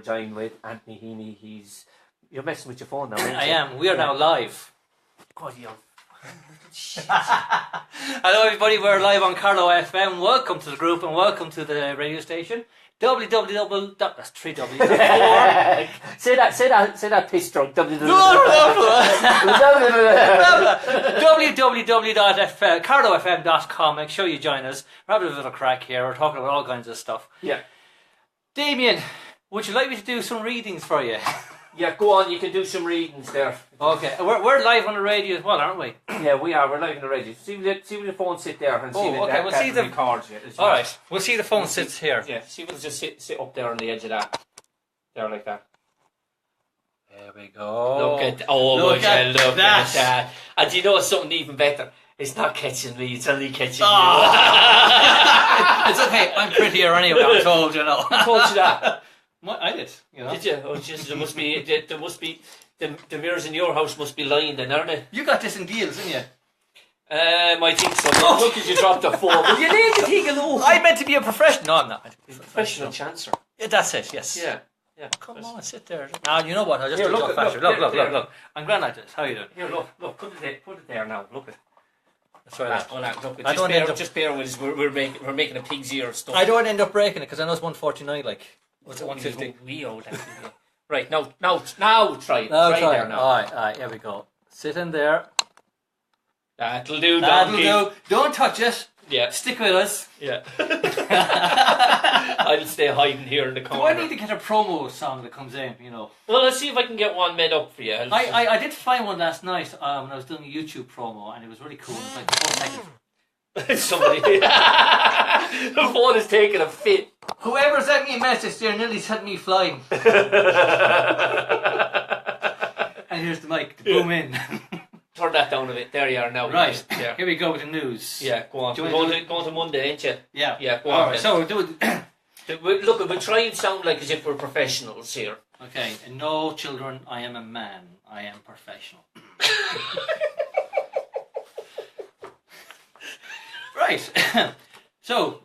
joined with Anthony Heaney. You're messing with your phone now, aren't you? I am. We are now live. God, you're... Hello everybody, we're live on Carlow Fm. Welcome to the group and welcome to the radio station. That's 3 W's. Say that piss drunk. www.carlowfm.com. Make sure you join us. We're having a bit of a crack here. We're talking about all kinds of stuff. Yeah. Damien, would you like me to do some readings for you? Yeah, go on. You can do some readings there. Okay, we're live on the radio as well, aren't we? Yeah, we are. We're live on the radio. See where the phone sit there and see we'll see the cards. All right, we'll see the phone sits here. Yeah, see if it'll just sit up there on the edge of that. There, like that. There we go. Look at that. And do you know something even better? It's not catching me, it's only catching you. It's okay, I'm prettier anyway, I'm told, you know. Who told you that? What? I did. You know? Did you? Oh, Jesus, there must be the mirrors in your house must be lying then, aren't they? You got this in deals, didn't you? I think so. Look as you dropped the phone. Well, you need to take a look. I meant to be a professional. No, I'm not. Professional chancer. Yeah, that's it, yes. Yeah. Come on, sit there. Now, you know what? I'll just Here, do it faster. Look. I'm grand like this. How are you doing? Here, look. Put it there now. Look at. That's right. Look, just bear with us. We're making a pig's ear of stuff. I don't want to end up breaking it because I know it's 149. Like, what's it 150? We owe that. Right now, try it. Now try try there it. now. All right. Here we go. Sit in there. That'll do. That'll do. Don't touch it. Yeah. Stick with us. Yeah. I'll stay hiding here in the corner. Do I need to get a promo song that comes in? You know. Well, let's see if I can get one made up for you. I did find one last night when I was doing a YouTube promo, and it was really cool. It was like 4 seconds. Somebody. The phone is taking a fit. Whoever sent me a message there nearly sent me flying. And here's the mic to boom in. Turn that down a bit. There you are now. Right. Yeah. Here we go with the news. Yeah, go on. We're going to Monday, ain't you? Yeah. Yeah, go All on. right, so we'll do it. Look, we'll try and sound like as if we're professionals here. Okay. And no, children, I am a man. I am professional. Right. So,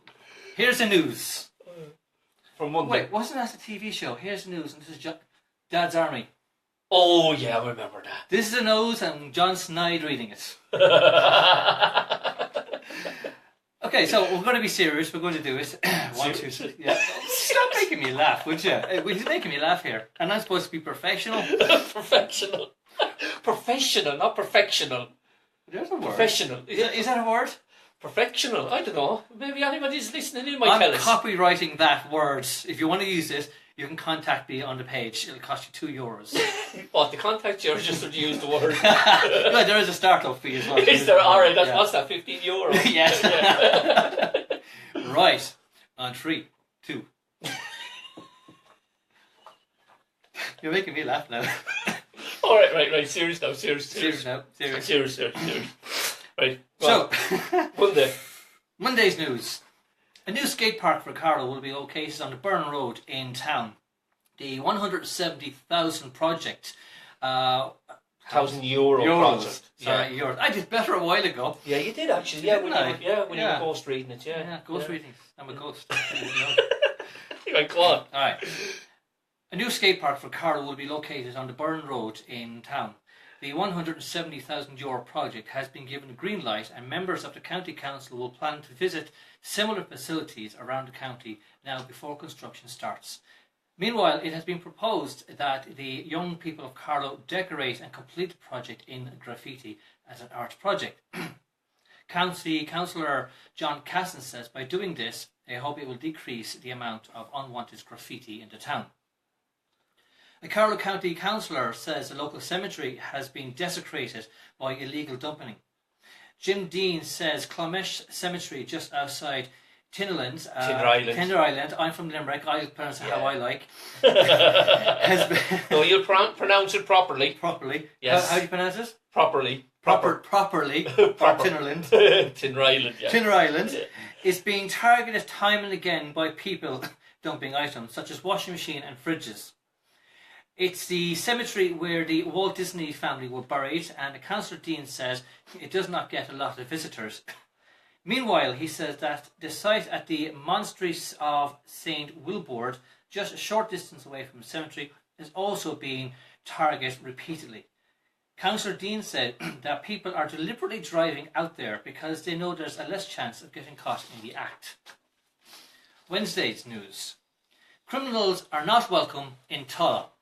here's the news. From Monday. Wait, wasn't that a TV show? Here's the news, and this is Dad's Army. Oh, yeah, I remember that. This is the news, and John Snide reading it. Okay, so we're going to be serious. We're going to do it. 1, 2, 3. Yeah. Stop making me laugh, would you? He's making me laugh here. And I'm supposed to be professional. Professional. Professional, not perfectional. There's a word. Professional. Is that a word? Perfectional. I don't know. Maybe anybody's listening in might tell us. I'm copywriting that word. If you want to use it, you can contact me on the page. It'll cost you €2. What, the contact you or just to use the word? No, there is a startup fee as well. Is there? Alright, what's that, €15? Yes. Right. On 3, 2. You're making me laugh now. Alright, serious now, serious. Serious. Right. So, Monday's news. A new skate park for Carlow will be located on the Burn Road in town. The 170,000 project. €1,000 project. Sorry, euros. I did better a while ago. Yeah, you did actually. Yeah, when you were ghost reading it. Yeah, ghost readings. I'm a ghost. Right, go on. All right. A new skate park for Carlow will be located on the Burn Road in town. The €170,000 project has been given a green light, and members of the County Council will plan to visit similar facilities around the county now before construction starts. Meanwhile, it has been proposed that the young people of Carlow decorate and complete the project in graffiti as an art project. County Councillor John Casson says by doing this, they hope it will decrease the amount of unwanted graffiti in the town. A Carlow County Councillor says the local cemetery has been desecrated by illegal dumping. Jim Dean says Clonmesh Cemetery just outside Tinner Island. I'm from Limerick. I'll pronounce it how I like. No, you'll pronounce it properly. Properly. Yes. How do you pronounce it? Properly. Properly. Tinnerland. Tinner Island. Yeah. Tinner Island is being targeted time and again by people dumping items such as washing machine and fridges. It's the cemetery where the Walt Disney family were buried, and Councillor Dean says it does not get a lot of visitors. Meanwhile, he says that the site at the Monastery of St. Wilbrord just a short distance away from the cemetery, is also being targeted repeatedly. Councillor Dean said that people are deliberately driving out there because they know there's a less chance of getting caught in the act. Wednesday's news. Criminals are not welcome in Tullow.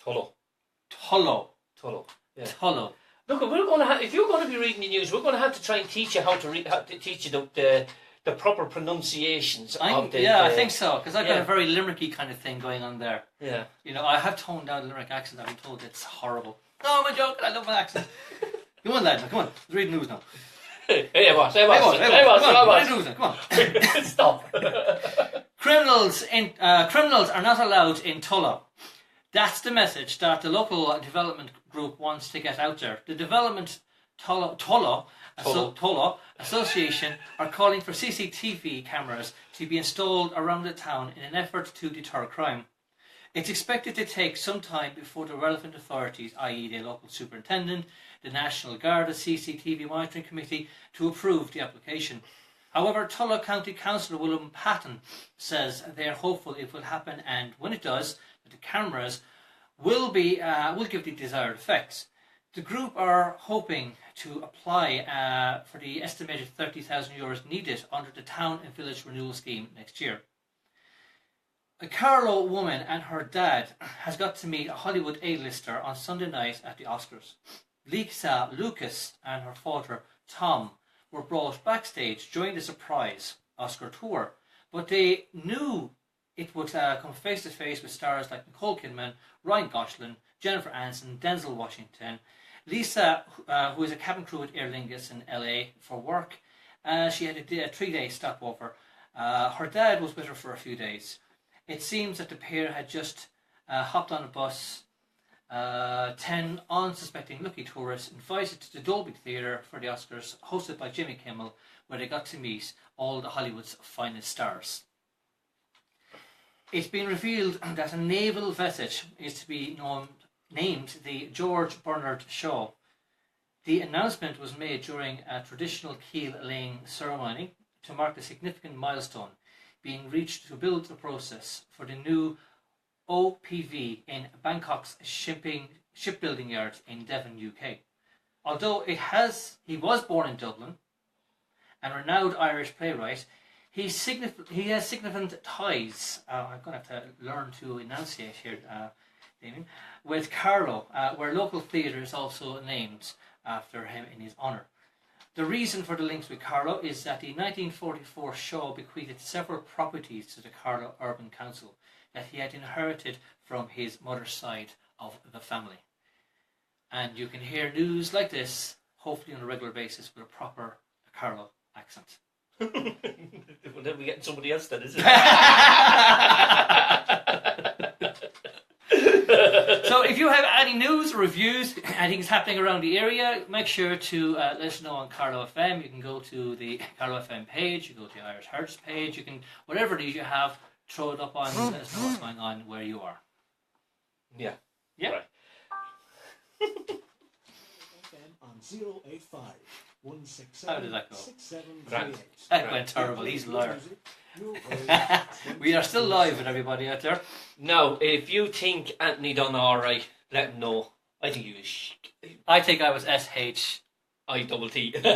Tullow. Yeah. Tullow. Look, we're going to have, if you're going to be reading the news, we're going to have to try and teach you how to teach you the proper pronunciations of the... Yeah, I think so, because I've got a very limericky kind of thing going on there. Yeah. You know, I have toned down the limerick accent. I've been told it's horrible. No, I'm joking. I love my accent. Come on, lad. Come on. Let's read the news now. Hey, boss. Come on. Stop. Criminals are not allowed in Tullow. That's the message that the local development group wants to get out there. The Development Tullow Association are calling for CCTV cameras to be installed around the town in an effort to deter crime. It's expected to take some time before the relevant authorities, i.e. the local superintendent, the National Garda CCTV Monitoring Committee, to approve the application. However, Tullow County Councillor William Patton says they are hopeful it will happen, and when it does, that the cameras will give the desired effects. The group are hoping to apply for the estimated €30,000 needed under the Town and Village Renewal Scheme next year. A Carlow woman and her dad has got to meet a Hollywood A-lister on Sunday night at the Oscars. Lisa Lucas and her father Tom were brought backstage during the surprise Oscar tour, but they knew it would come face to face with stars like Nicole Kidman, Ryan Gosling, Jennifer Aniston, Denzel Washington. Lisa, who is a cabin crew at Aer Lingus in LA for work, she had a 3-day stopover. Her dad was with her for a few days. It seems that the pair had just hopped on a bus. 10 unsuspecting lucky tourists invited to the Dolby Theatre for the Oscars, hosted by Jimmy Kimmel, where they got to meet all the Hollywood's finest stars. It's been revealed that a naval vessel is to be named the George Bernard Shaw. The announcement was made during a traditional keel-laying ceremony to mark a significant milestone being reached to build the process for the new OPV in Bangkok's shipbuilding yard in Devon, UK. Although he was born in Dublin, and renowned Irish playwright, he has significant ties. I'm going to have to learn to enunciate here, Damien, with Carlow, where local theatre is also named after him in his honour. The reason for the links with Carlow is that the 1944 Shaw bequeathed several properties to the Carlow Urban Council that he had inherited from his mother's side of the family. And you can hear news like this, hopefully on a regular basis, with a proper Carlow accent. Well, then we're getting somebody else then, isn't it? So if you have any news or reviews, anything's happening around the area, make sure to let us know on Carlow FM. You can go to the Carlow FM page, you go to the Irish Heritage page, you can, whatever it is you have, throw it up on, let us know what's going on where you are. Yeah. Right. On 085 167 How did that go? 6738. That went terrible, he's a liar. We are still live with everybody out there. Now, if you think Anthony done alright, let him know. I think he was I think I was SH. I-double-T. No,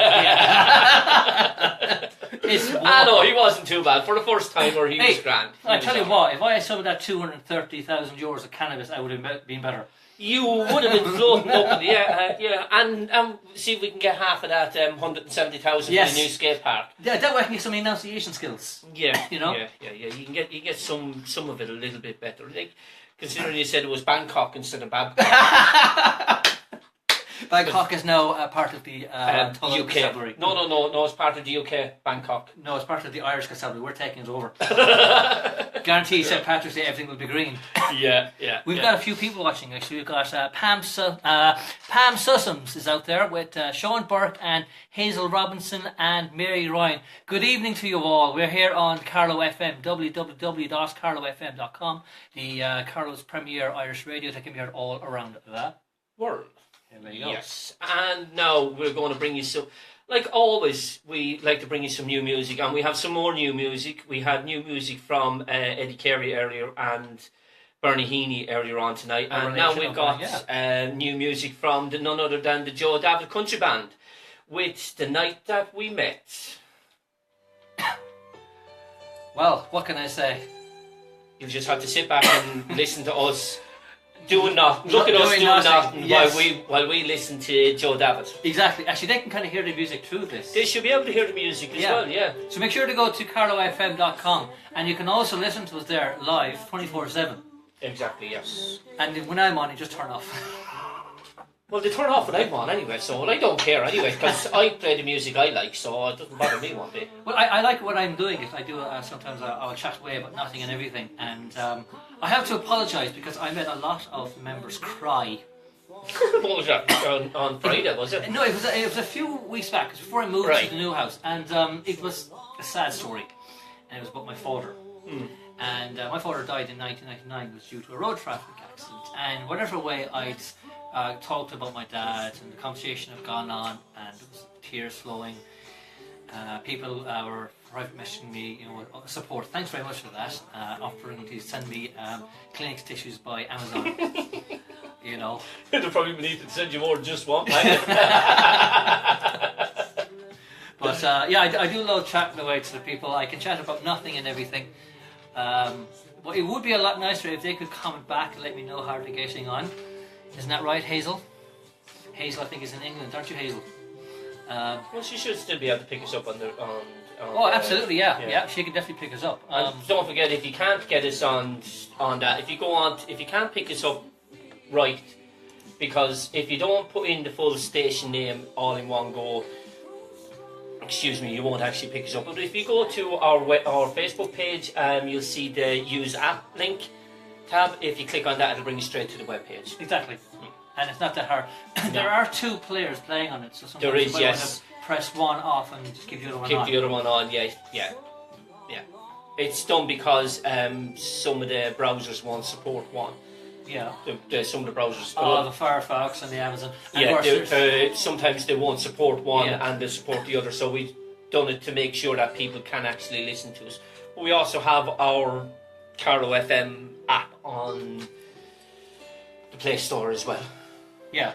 he wasn't too bad. For the first time, or he was grand. I tell you what, if I had some of that €230,000 of cannabis, I would have been better. You would have been floating up, yeah, and see if we can get half of that 170,000 Yes. for the new skate park. Yeah, that way I can get some enunciation skills. Yeah, you know. Yeah. You can get some of it a little bit better. Like, considering you said it was Bangkok instead of Babcock. Bangkok is now part of the UK. Constabulary. No, it's part of the UK. Bangkok. No, it's part of the Irish Constabulary. We're taking it over. Guarantee St. Patrick's Day everything will be green. Yeah. We've got a few people watching actually. We've got Pam Sussums is out there with Sean Burke and Hazel Robinson and Mary Ryan. Good evening to you all. We're here on Carlow FM, www.carlowfm.com, the Carlow's premier Irish radio that can be heard all around the world. There we go. Yes, and now we're going to bring you Like always, we like to bring you some new music, and we have some more new music. We had new music from Eddie Carey earlier and Bernie Heaney earlier on tonight, and now we've got new music from none other than the Joe David Country Band with The Night That We Met. Well, what can I say? You just have to sit back and listen to us doing nothing. Look at us doing nothing while we listen to Joe David. Exactly. Actually, they can kind of hear the music through this. They should be able to hear the music as well, yeah. So make sure to go to carlowfm.com, and you can also listen to us there live 24/7. Exactly, yes. And when I'm on, you just turn off. Well, they turn off when I'm on anyway, so I don't care anyway, because I play the music I like, so it doesn't bother me one bit. Well, I like what I'm doing. I do sometimes I'll chat away about nothing and everything, and I have to apologise because I made a lot of members cry. What was that, on Friday, was it? No, it was a few weeks back, it was before I moved to the new house, and it was a sad story, and it was about my father. And my father died in 1999, it was due to a road traffic accident, and whatever way I'd talked about my dad, and the conversation had gone on, and there was tears flowing. People were private messaging me, support. Thanks very much for that. Offering to send me Kleenex tissues by Amazon. They'll probably need to send you more than just one packet. But I do love chatting away to the people. I can chat about nothing and everything. But it would be a lot nicer if they could comment back and let me know how they're getting on. Isn't that right, Hazel? Hazel, I think, is in England, aren't you, Hazel? Well, she should still be able to pick us up on absolutely, yeah. She can definitely pick us up. And don't forget, if you can't get us on that, if you can't pick us up right, because if you don't put in the full station name all in one go, you won't actually pick us up. But if you go to our Facebook page, you'll see the Use App link tab. If you click on that, it'll bring you straight to the web page. Exactly. And it's not that hard. There are two players playing on it, so sometimes there is, you might want to press one off and just keep the other one on. Keep the other one on, yeah. It's done because some of the browsers won't support one. Yeah. Some of the browsers. The Firefox and the Amazon. And sometimes they won't support one and they support the other, so we've done it to make sure that people can actually listen to us. But we also have our Carlow FM app on the Play Store as well. Yeah.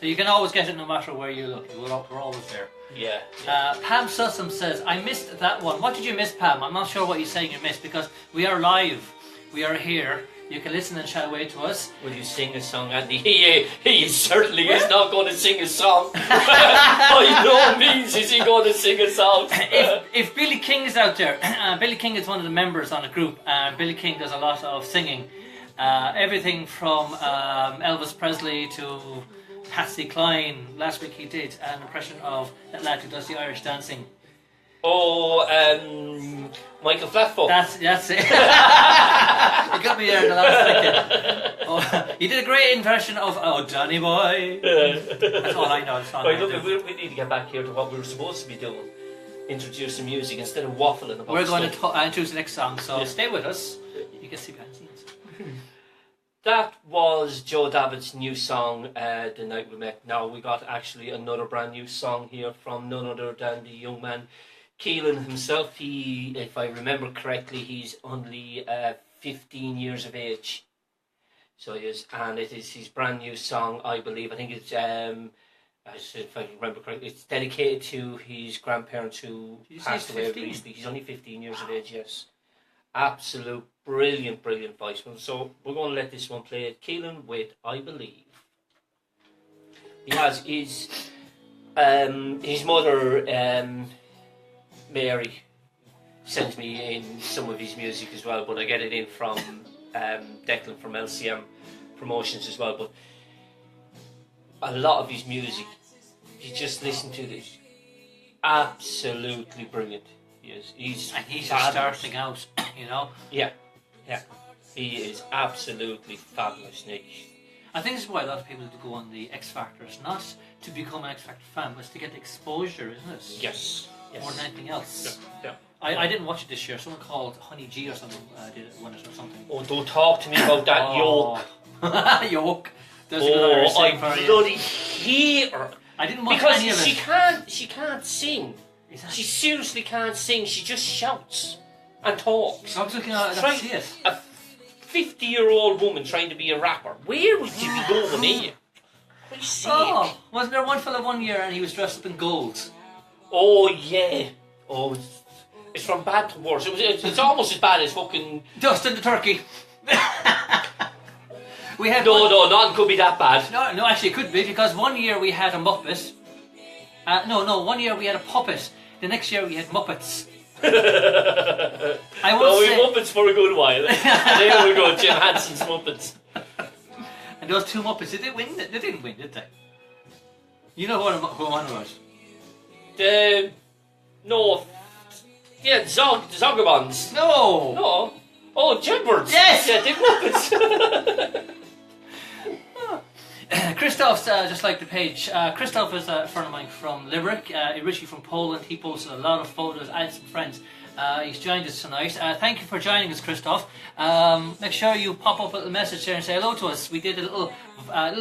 So you can always get it no matter where you look. We're always there. Yeah. Pam Sussum says, I missed that one. What did you miss, Pam? I'm not sure what you're saying you missed, because we are live. We are here. You can listen and chat away to us. Will you sing a song, Andy? He certainly is not going to sing a song. By no means is he going to sing a song. If Billy King is out there, Billy King is one of the members on the group. Billy King does a lot of singing. Everything from Elvis Presley to Patsy Cline. Last week he did an impression of that lad who does the Irish dancing. Michael Flatfoot. That's it. You got me there in the last second. You did a great impression of Johnny Boy. That's all I know. We need to get back here to what we were supposed to be doing. Introducing music instead of waffling about We're going to introduce the next song, so stay with us. You can see behind the scenes. That was Joe David's new song, The Night We Met. Now we got actually another brand new song here from none other than the young man Keelan himself. He, if I remember correctly, he's only 15 years of age. So he is, and it is his brand new song, I believe. I think it's, if I remember correctly, it's dedicated to his grandparents who passed away recently. He's only 15 years of age, yes. Absolute brilliant voice. So we're going to let this one play. Keelan with I Believe. He has his mother, Mary, sends me in some of his music as well, but I get it in from Declan from LCM Promotions as well. But a lot of his music, if you just listen to this, absolutely brilliant. He's just starting out, Yeah. He is absolutely fabulous, Nick. I think this is why a lot of people go on the X Factor. It's not to become an X Factor fan, but it's to get the exposure, isn't it? Yes. More than anything else. Yeah. I didn't watch it this year. Someone called Honey G or something did it, won it or something. Oh, don't talk to me about that yoke. Yoke. I bloody hate her. I didn't watch because any of she it. can't sing. Is that- She seriously can't sing. She just shouts and talks. I was looking at it. I Try- see it. A 50-year-old woman trying to be a rapper. Where would you be going here? What sake? Oh, wasn't there one fella one year and he was dressed up in gold? Oh yeah. Oh, it's from bad to worse. It's almost as bad as fucking. Dustin the turkey. We had No, none could be that bad. No, actually it could be, because one year we had a Muppet. One year we had a puppet. The next year we had Muppets. I Well, won't we say. Muppets for a good while. And there we go, Jim Hanson's Muppets. And those two Muppets, did they win? They didn't win, did they? You know who I'm on about? No. Yeah, the Zogabons. No! No. Oh, Jimbirds. Yes! Yeah, the Muppets. Christoph's just like the page. Christoph is a friend of mine from Limerick, originally from Poland. He posted a lot of photos, I had some friends. He's joined us tonight. Thank you for joining us, Christoph. Make sure you pop up a little message there and say hello to us. We did a little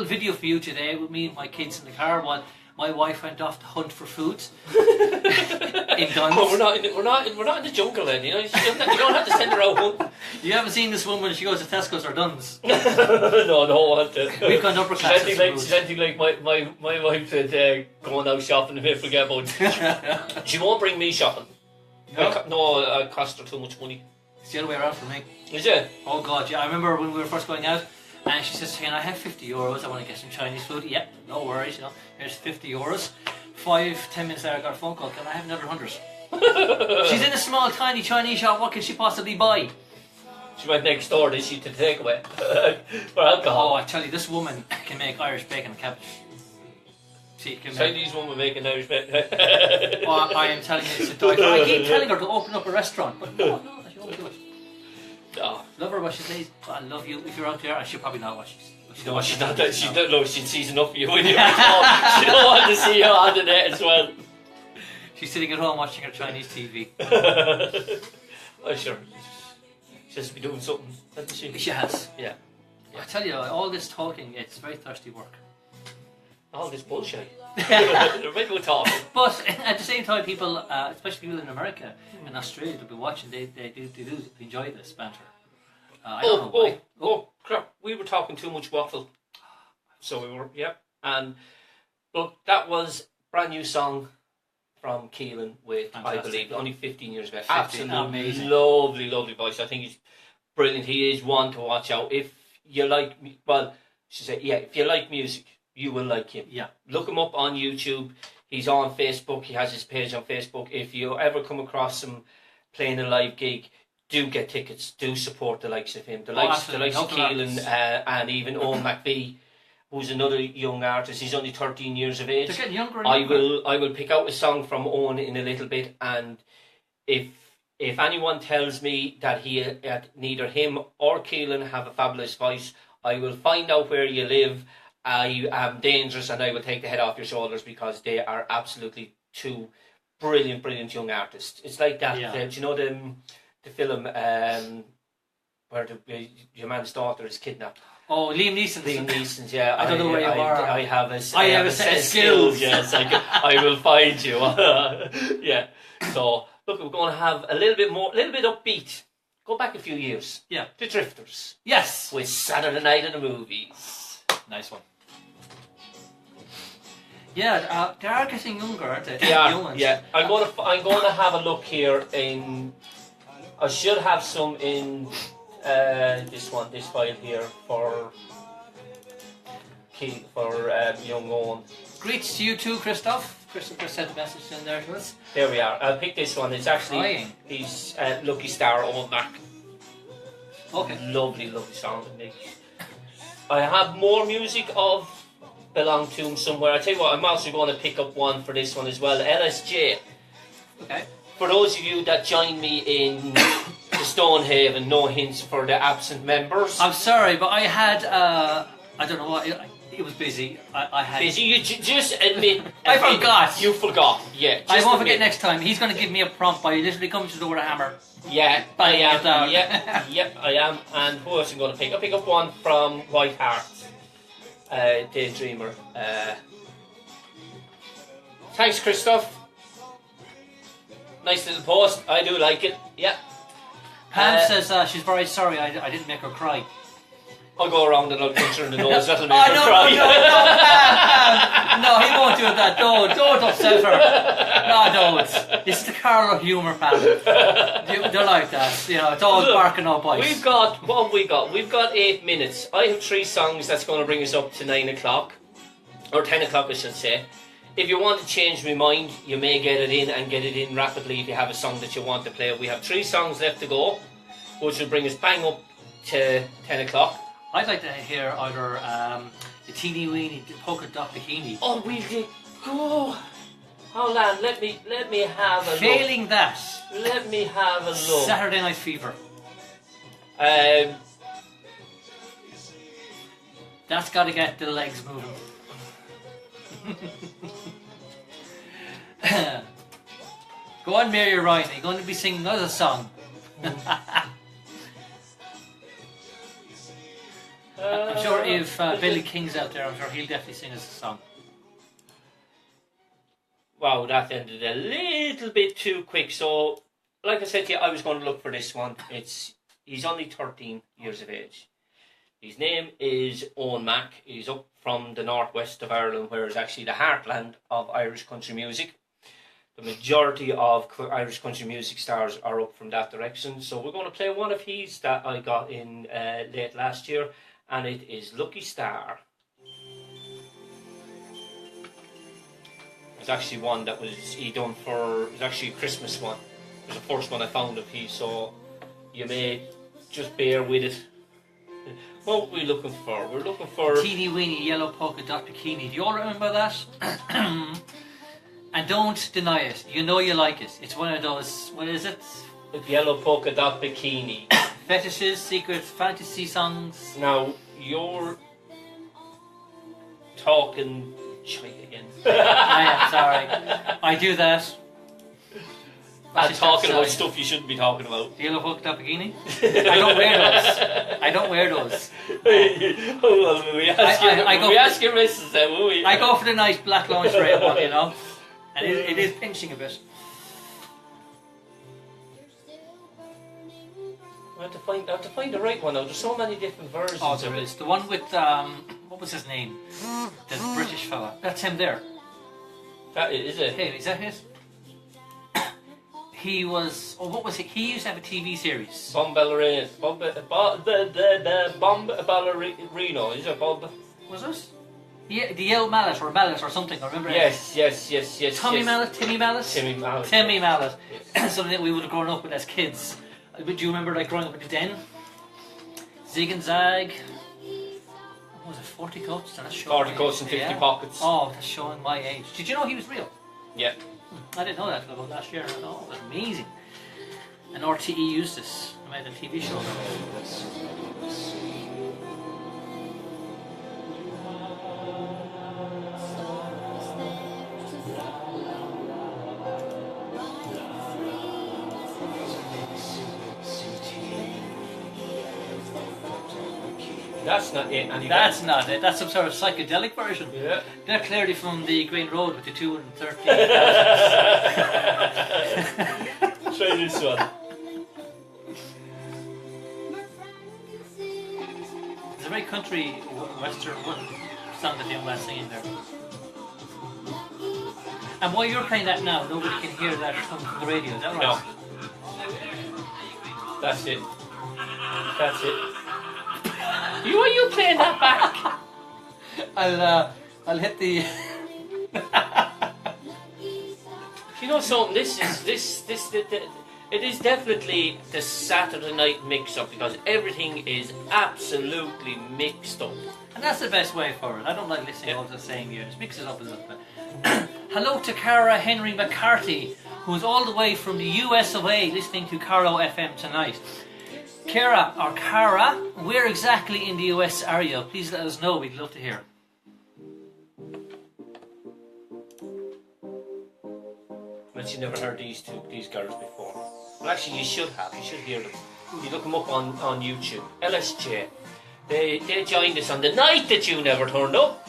video for you today with me and my kids in the car while my wife went off to hunt for food in Duns. Well, we're not in the jungle then, you know. You don't have to send her out home. You haven't seen this woman when she goes to Tesco's or Duns. No, I want We've gone upper class. She's anything like my wife said, going out shopping and forget about it. She won't bring me shopping. No? It cost her too much money. It's the other way around for me. Is it? Oh God, yeah. I remember when we were first going out, and she says, "Can I have 50 euros? I want to get some Chinese food." Yep, no worries. You know, here's 50 euros. 5-10 minutes later, I got a phone call. Can I have another 100? She's in a small, tiny Chinese shop. What can she possibly buy? She went next door, did she, to the takeaway for alcohol? Oh, I tell you, this woman can make Irish bacon and cabbage. She can make. Chinese woman making Irish bacon. Oh, I am telling you, it's a die for. I keep telling her to open up a restaurant, but no, she won't do it. Oh. Love her, but she says, "I love you." If you're out there, and she'll probably not watch this. No, she's not that. She don't know. She sees enough of you when you're at home. She don't want to see you on the net as well. She's sitting at home watching her Chinese TV. Oh, sure. She has to be doing something, hasn't she? She has. Yeah. I tell you, all this talking, it's very thirsty work. All this bullshit. They're very good talking. But at the same time, people, especially people in America and Australia, they'll be watching. They do enjoy this banter. I don't know why. Oh, crap. We were talking too much waffle. So we were, yeah. And, look, that was brand new song from Keelan with, Fantastic. I believe, only 15 years ago. 15, Absolutely amazing. lovely voice. I think he's brilliant. He is one to watch out. If you like, well, she said, yeah, if you like music, you will like him. Yeah. Look him up on YouTube. He's on Facebook. He has his page on Facebook. If you ever come across him playing a live gig, do get tickets. Do support the likes of him. The likes of Keelan and even Owen McVie, who's another young artist. He's only 13 years of age. They're getting younger and younger. I will pick out a song from Owen in a little bit, and if anyone tells me that neither him or Keelan have a fabulous voice, I will find out where you live. I am dangerous, and I will take the head off your shoulders, because they are absolutely two brilliant young artists. It's like that. Yeah. Do you know the film where your man's daughter is kidnapped? Oh, Liam Neeson. Yeah. I don't know where you are. I have a set of skills. Yes, I will find you. Yeah. So look, we're going to have a little bit upbeat. Go back a few years. Yeah. The Drifters. Yes. With Saturday Night in the Movies. Nice one. Yeah, they are getting younger, aren't they? Yeah, Young ones. yeah. I'm gonna have a look here I should have some in this file here for young Owen. Greets to you too, Christoph. Christoph just sent a message in there to us. There we are. I'll pick this one. It's actually Crying. he's Lucky Star Owen Mac. Okay. Lovely song to make. I have more music of belong to him somewhere. I tell you what, I'm also going to pick up one for this one as well. LSJ. Okay. For those of you that join me in the Stonehaven, no hints for the absent members. I'm sorry, but I had, I don't know what, it was busy. I had... Busy, you just admit. I forgot. You forgot, yeah. I won't forget next time. He's going to give me a prompt by literally coming to the door with a hammer. Yeah, I am. down. Yeah, I am. And who else am I going to pick? I'll pick up one from White Hart, Daydreamer. Thanks, Christoph. Nice little post. I do like it. Yeah. Pam says she's very sorry I didn't make her cry. I'll go around and I'll punch her in the nose. That'll make Oh, her cry. Pam. No, he won't do that. Don't upset her. No, don't. This is the Carlow humour, Pam. They're like that. You know, it's all Look, barking no bites. We've got 8 minutes. I have 3 songs that's going to bring us up to 9 o'clock. Or 10 o'clock, I should say. If you want to change my mind, you may get it in and get it in rapidly if you have a song that you want to play. We have 3 songs left to go, which will bring us bang up to 10 o'clock. I'd like to hear either the teeny weeny polka dot bikini. Oh, will you go? Hold on, let me have a look. Failing that, Let me have a look. Saturday Night Fever. That's got to get the legs moving. Go on, Mary Ryan. You're going to be singing another song. I'm sure if Billy King's out there, I'm sure he'll definitely sing us a song. Wow, that ended a little bit too quick. So, like I said to you, I was going to look for this one. He's only 13 years of age. His name is Owen Mack. He's up from the northwest of Ireland, where it's actually the heartland of Irish country music. The majority of Irish country music stars are up from that direction. So we're going to play one of his that I got in late last year, and it is Lucky Star. It's actually one that he done for, it was actually a Christmas one. It was the first one I found of his, so you may just bear with it. What are we looking for? We're looking for... Teeny weeny yellow polka dot bikini. Do you all remember that? And don't deny it. You know you like it. It's one of those, what is it? Yellow polka dot bikini. Fetishes, secret fantasy songs. Now, you're talking shite again. Yeah, sorry. I do that. And talking about stuff you shouldn't be talking about. The yellow polka dot bikini? I don't wear those. I don't wear those. Well, we ask your missus then, will we? I go for the nice black lingerie one, you know. And it is pinching a bit. I have to find the right one now. There's so many different versions. Oh, there is. The one with, what was his name? The British fella. That's him there. That is it. Hey, is that his? He was, oh, what was he? He used to have a TV series. Ballerino. Is it Bob? Was it? Yeah, the Yellow Mallet or something. I remember. Yes. Timmy Mallet. Timmy Mallet. Timmy Mallet. Yes. Something that we would have grown up with as kids. Do you remember like growing up in the Den? Zig and Zag. What was it? 40 Coats? 40 Coats and 50 Pockets. Oh, that's showing my age. Did you know he was real? Yeah. I didn't know that until about last year. I thought, oh, that's amazing. And RTE used this. They made a TV show. That's not it. Anyway. That's not it. That's some sort of psychedelic version. Yeah. They're clearly from the Green Road with the 213,000. Try this one. It's a very country western song that the young man's singing there. And while you're playing that now, nobody can hear that coming from the radio, is that right? No. That's it. That's it. Are you playing that back? I'll hit the. You know something? This it is definitely the Saturday night mix-up because everything is absolutely mixed up. And that's the best way for it. I don't like listening all the same here. Just mix it up a little bit. Hello to Cara Henry McCarthy, who's all the way from the US of A listening to Carlow FM tonight. Cara, where exactly in the US are you? Please let us know. We'd love to hear. But you never heard these girls before. Well, actually, you should have. You should hear them. You look them up on YouTube. LSJ. They joined us on the night that you never turned up.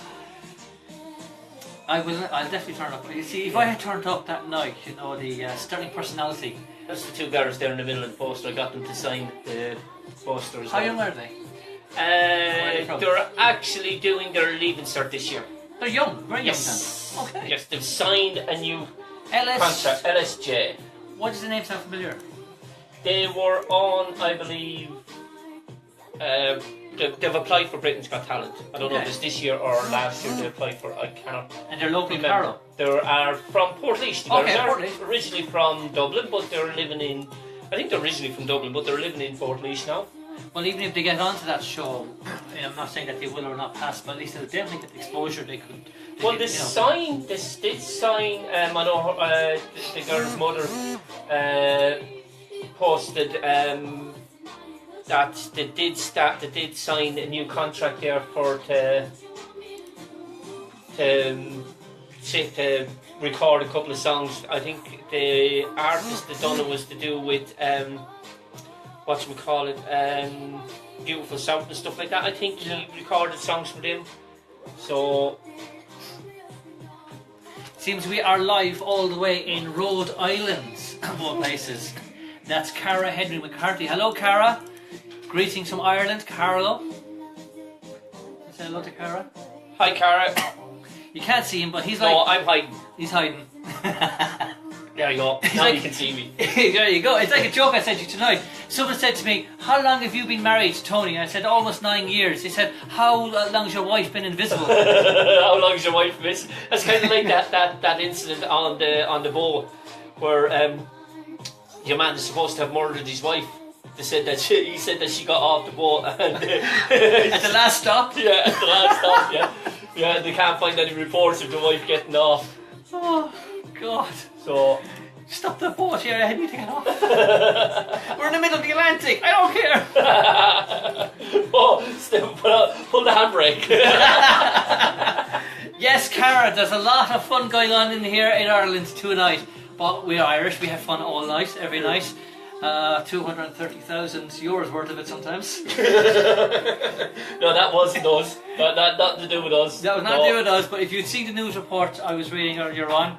I'll definitely turn up. You see, if I had turned up that night, you know, the sterling personality. That's the two girls there in the middle of the poster. I got them to sign the poster as How well. young are they? They're actually doing their leaving cert this year. They're young, very young Yes. then. Okay. Yes, they've signed a new LS. contract. LSJ. What does the name sound familiar? They were on, I believe, they've applied for Britain's Got Talent. I don't know if it's this year or last year they applied for. I cannot. And they're local in remember. Carlow. They are from Portlaoise. Okay, They're Portlaoise. originally from Dublin, but they're living in. I think they're originally from Dublin, but they're living in Portlaoise now. Well, even if they get onto that show, I'm not saying that they will or not pass, but at least they'll definitely get the exposure they could. Well, get, this did sign. I know the girl's mother posted that they did sign a new contract there for to record a couple of songs. I think the artist that done it was to do with Beautiful South and stuff like that. I think he recorded songs for them. So seems we are live all the way in Rhode Island, of all places. That's Cara Henry McCarthy. Hello, Cara. Greetings from Ireland, Carlow. Say hello to Cara. hi, Cara. You can't see him, but he's like... No, I'm hiding. He's hiding. There you go. He's Now like- you can see me. There you go. It's like a joke I said to you tonight. Someone said to me, how long have you been married to Tony? I said, almost 9 years. He said, how long's your wife been invisible? How long is your wife miss? That's kind of like that incident on the boat where your man is supposed to have murdered his wife. They said that he said that she got off the boat and At the last stop? yeah, at the last stop, yeah, they can't find any reports of the wife getting off. Oh, God. So Stop the boat here, I need to get off. We're in the middle of the Atlantic, I don't care. pull the handbrake. Yes, Cara, there's a lot of fun going on in here in Ireland tonight. But we're Irish, we have fun all night, every night. 230,000 euros worth of it sometimes. No, that wasn't us. That nothing to do with us. That was not to do with us, but if you'd seen the news report I was reading earlier on,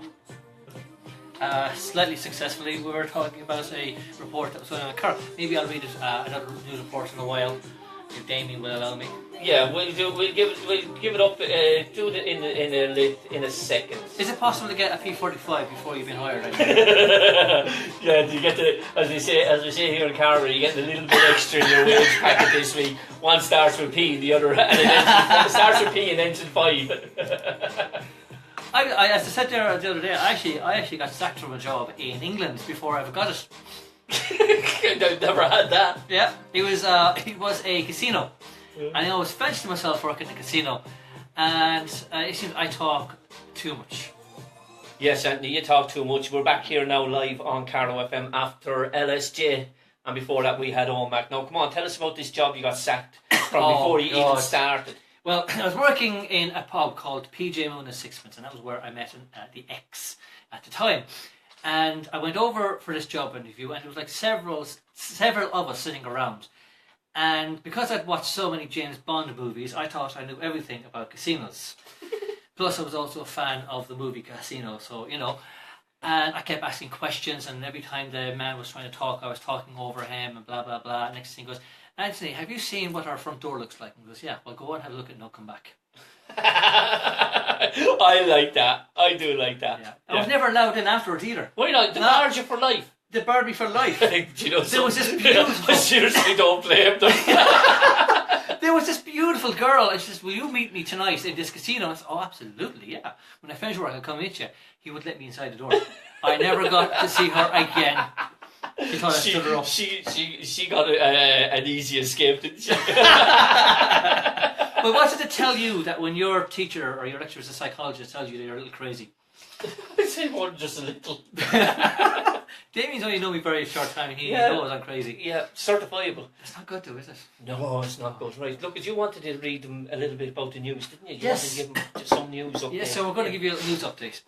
slightly successfully, we were talking about a report that was going on. Carl, maybe I'll read it, another news report in a while, if Damien will allow me. Yeah, we'll give it up. Do it in a second. Is it possible to get a P45 before you've been hired? Yeah, you get the as we say here in Carver, you get a little bit extra in your wage packet this week. One starts with P, the other starts with P and ends in 5. I, as I said there the other day, I actually got sacked from a job in England before I ever got it. I've never had that. Yeah, it was a casino, and I always fancied myself working in a casino, and it seems I talk too much. Yes, Anthony, you talk too much. We're back here now live on Carlow FM after LSJ, and before that we had OMAC. Now, come on, tell us about this job you got sacked from before you even started. Well, I was working in a pub called PJ Moon and Sixpence, and that was where I met the ex at the time. And I went over for this job interview, and there was like several of us sitting around. And because I'd watched so many James Bond movies, I thought I knew everything about casinos. Plus, I was also a fan of the movie Casino, so, you know. And I kept asking questions, and every time the man was trying to talk, I was talking over him, and blah, blah, blah. Next thing he goes, Anthony, have you seen what our front door looks like? And he goes, yeah, well, go and have a look at it and I'll come back. I like that. I do like that. Yeah. I was never allowed in afterwards either. Why not? They barred you for life. They barred me for life. Do you know There was this something? beautiful... I seriously don't blame them. There was this beautiful girl, and she says, will you meet me tonight in this casino? I said, oh, absolutely, yeah. When I finish work, I'll come meet you. He would let me inside the door. I never got to see her again. She thought I stood her up. She got an easy escape, didn't she? But what did it tell you that when your teacher or your lecturer as a psychologist tells you that you're a little crazy? I say more than just a little. Damien's only known me very short time, and he knows I'm crazy. Yeah, certifiable. It's not good though, is it? No, it's not good. Right, look, you wanted to read them a little bit about the news, didn't you? You Yes. wanted to give them just some news up. Yes, so we're going to give you a news update.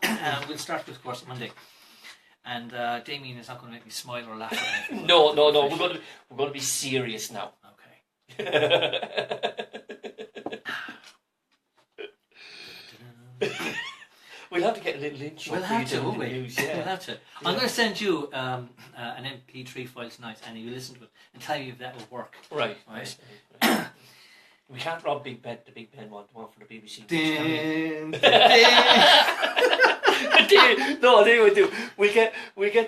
We'll start with, of course, Monday. And Damien is not going to make me smile or laugh or anything. No. We're going to be serious now. Okay. We'll have to get a little intro. We'll for have you to, doing won't the we? news, yeah. We'll have to. I'm going to send you an MP3 file tonight, and you listen to it and tell you if that will work. Right. Right. We can't rob Big Ben. The Big Ben one for the BBC. No, they would do. We get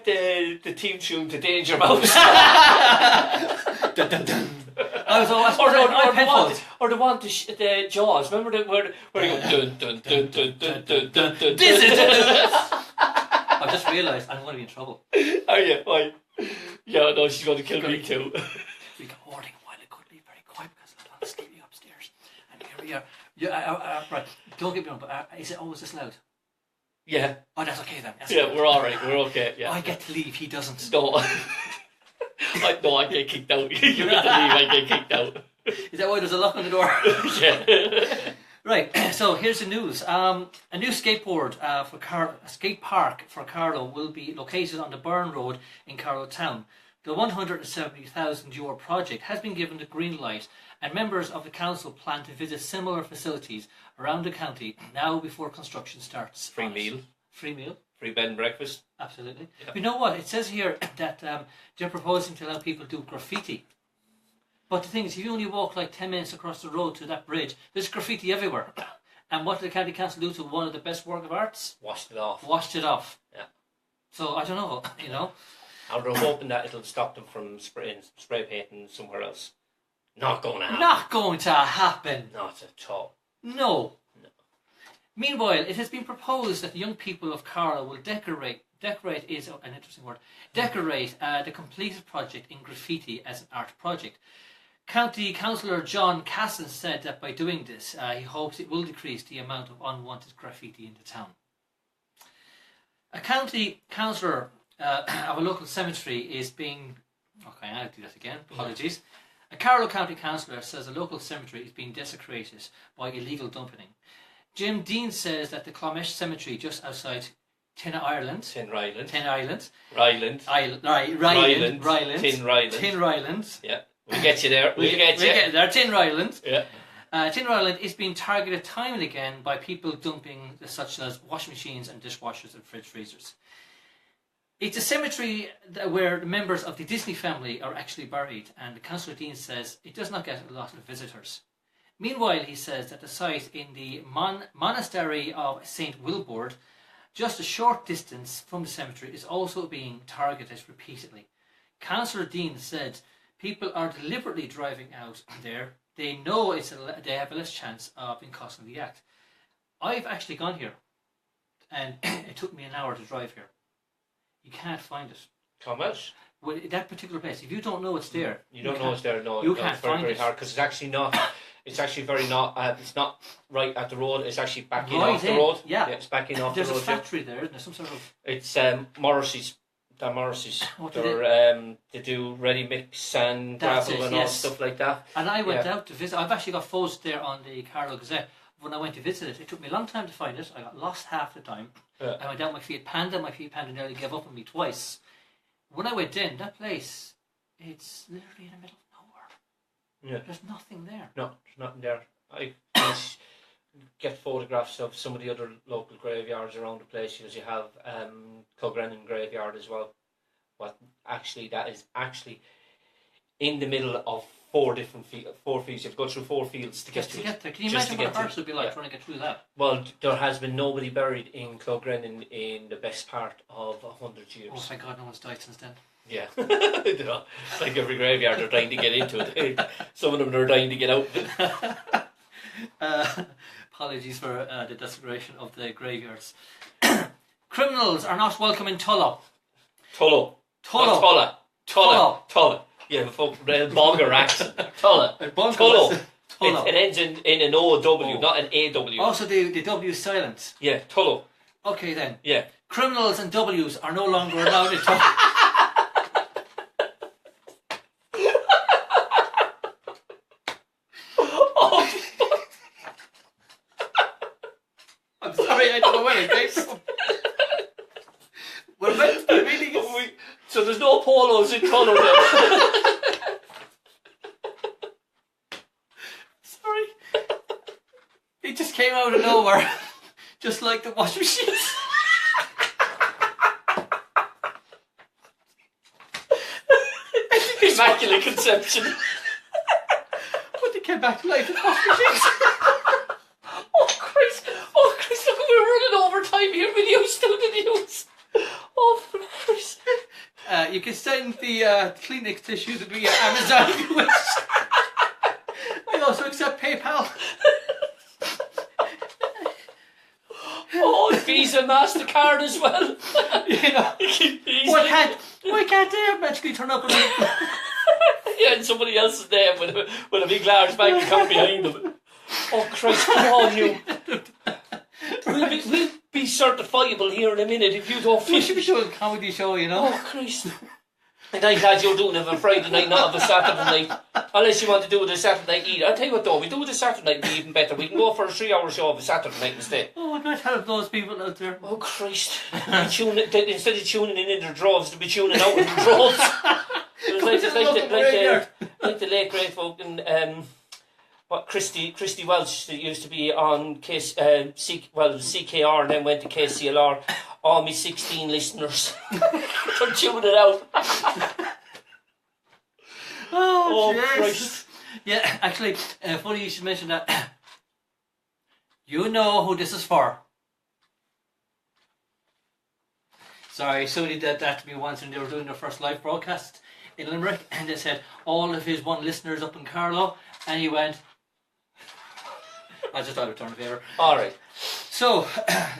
the team tune to Danger Mouse. Dun, dun, dun. Or the one to the Jaws. Remember where they go dun dun dun dun dun dun dun dun. I just realised I'm going to be in trouble. Oh yeah, fine. Yeah, no, she's going to kill me too. We got hoarding while it could be very quiet because I'm not sleeping upstairs. And here we are. Yeah, right. Don't get me wrong, but is it always this loud? Yeah. Oh, that's okay then. That's Yeah, good. we're all right. We're okay. Yeah. I get to leave. He doesn't. No. I get kicked out. You get to leave. I get kicked out. Is that why there's a lock on the door? Yeah. Right, so here's the news. A new skateboard skate park for Carlow will be located on the Burn Road in Carlow Town. The €170,000 project has been given the green light, and members of the council plan to visit similar facilities around the county now before construction starts. Free meal. Free meal. Free bed and breakfast. Absolutely. Yep. You know what? It says here that they're proposing to allow people to do graffiti. But the thing is, if you only walk like 10 minutes across the road to that bridge, there's graffiti everywhere. And what did the county council do to one of the best work of arts? Washed it off. Washed it off. Yeah. So I don't know, you know. And we're hoping that it'll stop them from spray painting somewhere else. Not going to happen. Not going to happen. Not at all. No. Meanwhile, it has been proposed that the young people of Carlow will decorate is an interesting word, decorate the completed project in graffiti as an art project. County Councillor John Casson said that by doing this, he hopes it will decrease the amount of unwanted graffiti in the town. A county councillor of a local cemetery is being... Okay, I'll do that again, apologies. A Carlow County councillor says a local cemetery is being desecrated by illegal dumping. Jim Dean says that the Clonmesh Cemetery just outside Tin Ryland. Yeah, we'll get you there. We'll get there. Tin Ryland. Yeah. Tin Ryland is being targeted time and again by people dumping such as washing machines and dishwashers and fridge freezers. It's a cemetery where the members of the Disney family are actually buried, and Councillor Dean says it does not get a lot of visitors. Meanwhile, he says that the site in the monastery of St. Wilbord, just a short distance from the cemetery, is also being targeted repeatedly. Councillor Dean said people are deliberately driving out there. They know they have a less chance of being caught in the act. I've actually gone here, and it took me an hour to drive here. You can't find it. Clonmesh? Well, that particular place, if you don't know it's there, you don't know it's there. No, you can't it's very, find very it. hard because it's actually not. It's actually very not. It's not right at the road. It's actually backing Right off the in, road. yeah. It's backing off There's the a road. factory there, isn't there? Some sort of... It's Morrissey's. They're Morrissey's. What do they do ready mix and That's gravel it, and all yes. stuff like that. And I went out to visit. I've actually got photos there on the Carlow Gazette. When I went to visit it, it took me a long time to find it. I got lost half the time. Yeah. I went down my feet panda. My feet panda nearly gave up on me twice. When I went in, that place, it's literally in the middle of nowhere. Yeah. There's nothing there. No, there's nothing there. I get photographs of some of the other local graveyards around the place because you have Kilgrennan graveyard as well. But actually, that is actually in the middle of four fields. You have to go through 4 fields to get to it. There. Can you Just imagine to what a get horse to would be like trying to get through that? Well, there has been nobody buried in Kilgrennan in the best part of 100 years. Oh, thank God no one's died since then. Yeah. You know, it's like every graveyard, they're trying to get into it. Some of them are dying to get out. Apologies for the desecration of the graveyards. Criminals are not welcome in Tullow. Tullow. Yeah, fuck, Bulgar accent. Tullow. It ends in an OW, not an AW. Also, the W is silent. Yeah, Tullow. Okay then. Yeah. Criminals and W's are no longer allowed in Tullow. I'm sorry, I don't know where it came from. We're meant to be reading. So there's no polos in Tullow then. Sorry. It just came out of nowhere. Just like the washing machines. Immaculate conception. When they came back to life, the washing machines. Oh Christ! Look, we're running overtime here with you still in the news. Oh, for Christ! You can send the Kleenex tissues via Amazon if you wish. I also accept PayPal. Oh, Visa, MasterCard as well. You know, why can't they magically turn up? Yeah, and somebody else's name with a big large bank account behind them. Oh Christ, come on, you. We'll be certifiable here in a minute if you don't We finish. should be doing a comedy show, you know. Oh Christ. And I'm glad you're doing it on a Friday night, not on a Saturday night. Unless you want to do it a Saturday night either. I'll tell you what though, we do it a Saturday night, it'll be even better. We can go for a 3-hour show of a Saturday night instead. Oh, I'm going to help those people out there. Oh Christ. Instead of tuning in their droves, they'll be tuning out in their droves. Like the late great folk and Christy Welch that used to be on CKR and then went to KCLR. All me 16 listeners are tuning it out. Oh, Christ. Yeah, actually, funny you should mention that. You know who this is for. Sorry, somebody did that to me once when they were doing their first live broadcast in Limerick, and they said all of his one listeners up in Carlow, and he went. I just thought I'd return a favour. All right. So,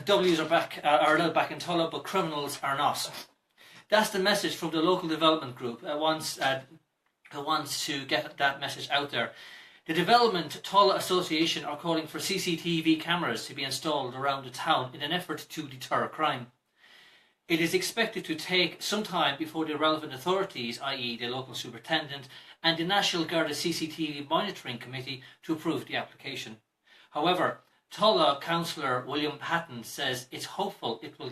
W's are allowed back in Tulla, but criminals are not. That's the message from the local development group who wants to get that message out there. The Development Tulla Association are calling for CCTV cameras to be installed around the town in an effort to deter crime. It is expected to take some time before the relevant authorities, i.e. the local superintendent and the National Garda CCTV Monitoring Committee, to approve the application. However, Tulla councillor William Patton says it's hopeful it will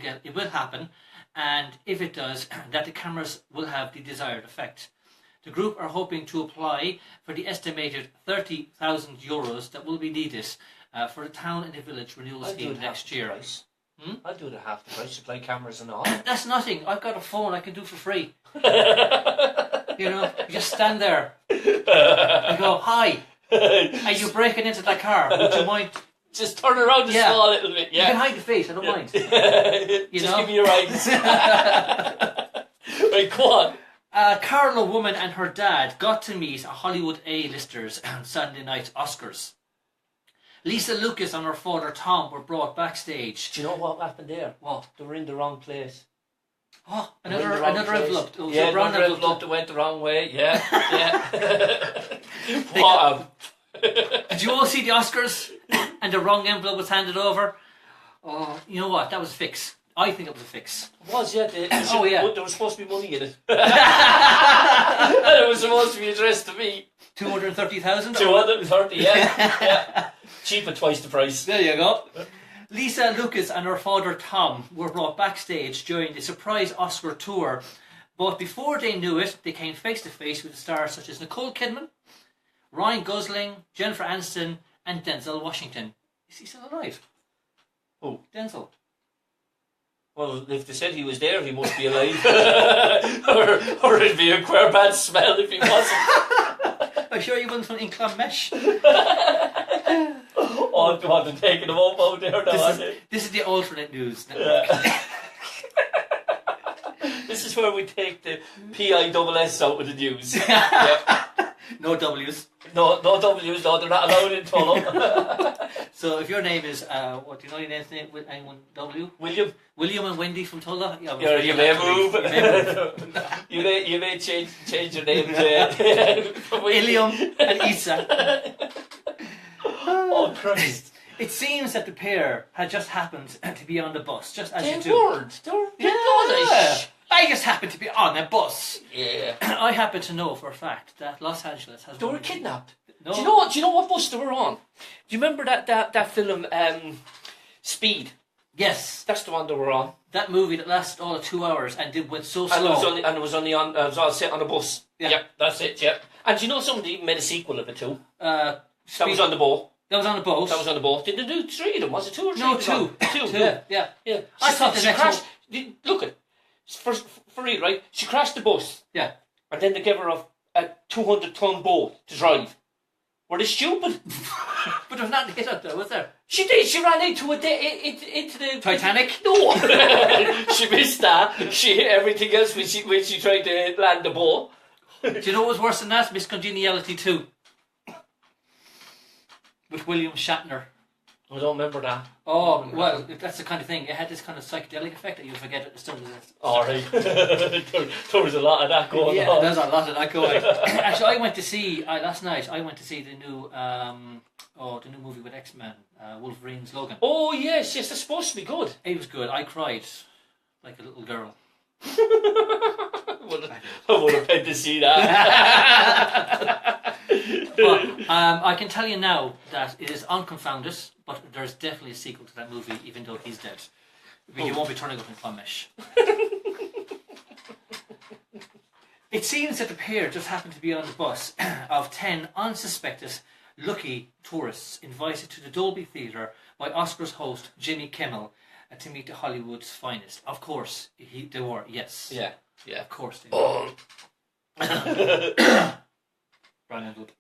happen, and if it does, that the cameras will have the desired effect. The group are hoping to apply for the estimated €30,000 that will be needed for the town and the village renewal scheme next year. I'll do it at half the price, supply cameras and all. That's nothing. I've got a phone I can do for free. You know, you just stand there and go, "Hi, are you breaking into that car? Would you mind?" Just turn around a small little bit, yeah. You can hide the face, I don't mind. Just give me your eyes. Right, go on. A Carlow woman and her dad got to meet a Hollywood A-listers on Sunday night's Oscars. Lisa Lucas and her father Tom were brought backstage. Do you know what happened there? What? They were in the wrong place. Oh, another envelope. Yeah, another envelope that went the wrong way. Yeah. Wow. Did you all see the Oscars and the wrong envelope was handed over? Oh, you know what? That was a fix. I think it was a fix. It was, yeah. There was supposed to be money in it. And it was supposed to be addressed to me. 230,000? 230, yeah. Cheap at twice the price. There you go. Lisa Lucas and her father Tom were brought backstage during the surprise Oscar tour, but before they knew it, they came face to face with stars such as Nicole Kidman, Ryan Gosling, Jennifer Aniston, and Denzel Washington. Is he still alive? Oh, Denzel. Well, if they said he was there, he must be alive. or it'd be a queer bad smell if he wasn't. I'm sure he wasn't from Inclam Mesh. Oh, God, they're taking him up out there now, this is the alternate news network. This is where we take the PISS out of the news. Yeah. No W's. No W's, no, they're not allowed in Tulla. So if your name is, what do you know your name's name with anyone W? William and Wendy from Tulla? You may move. You may change your name to Ilium and Isa. Oh Christ. It seems that the pair had just happened to be on the bus, just as you do. They weren't. I just happened to be on a bus. Yeah. I happen to know for a fact that Los Angeles has... They were kidnapped. No. Do you know what bus they were on? Do you remember that film Speed? Yes. That's the one they were on. That movie that lasted all of 2 hours and went so slow. And it was all set on a bus. Yeah. Yep, that's it, yep. And do you know somebody even made a sequel of it too? That was on the boat. That was on a boat. That was on the boat. Did they do 3 of them? Was it 2 or 3? No, 2. Yeah. I thought the she next crashed. Look at for real, right? She crashed the bus. Yeah. And then they gave her a 200-ton boat to drive. Were they stupid? But there was nothing to hit up there, was there? She did. She ran into the Titanic? No. She missed that. She hit everything else when she tried to land the boat. Do you know what was worse than that? Miss Congeniality 2. With William Shatner. I don't remember that. Oh, well, that's the kind of thing. It had this kind of psychedelic effect that you forget at the start of it. Alright. There was a lot of that going on. Yeah, there's a lot of that going. Actually, I went to see, last night, the new movie with X-Men, Wolverine's Logan. Oh, yes, that's supposed to be good. It was good. I cried like a little girl. I would have paid to see that. But I can tell you now that it is unconfounded, but there's definitely a sequel to that movie, even though he's dead. But he won't be turning up in Clonmesh. It seems that the pair just happened to be on the bus of 10 unsuspected, lucky tourists invited to the Dolby Theatre by Oscars host Jimmy Kimmel to meet the Hollywood's finest. Of course, they were, yes. Yeah. Of course they were. Brown and good.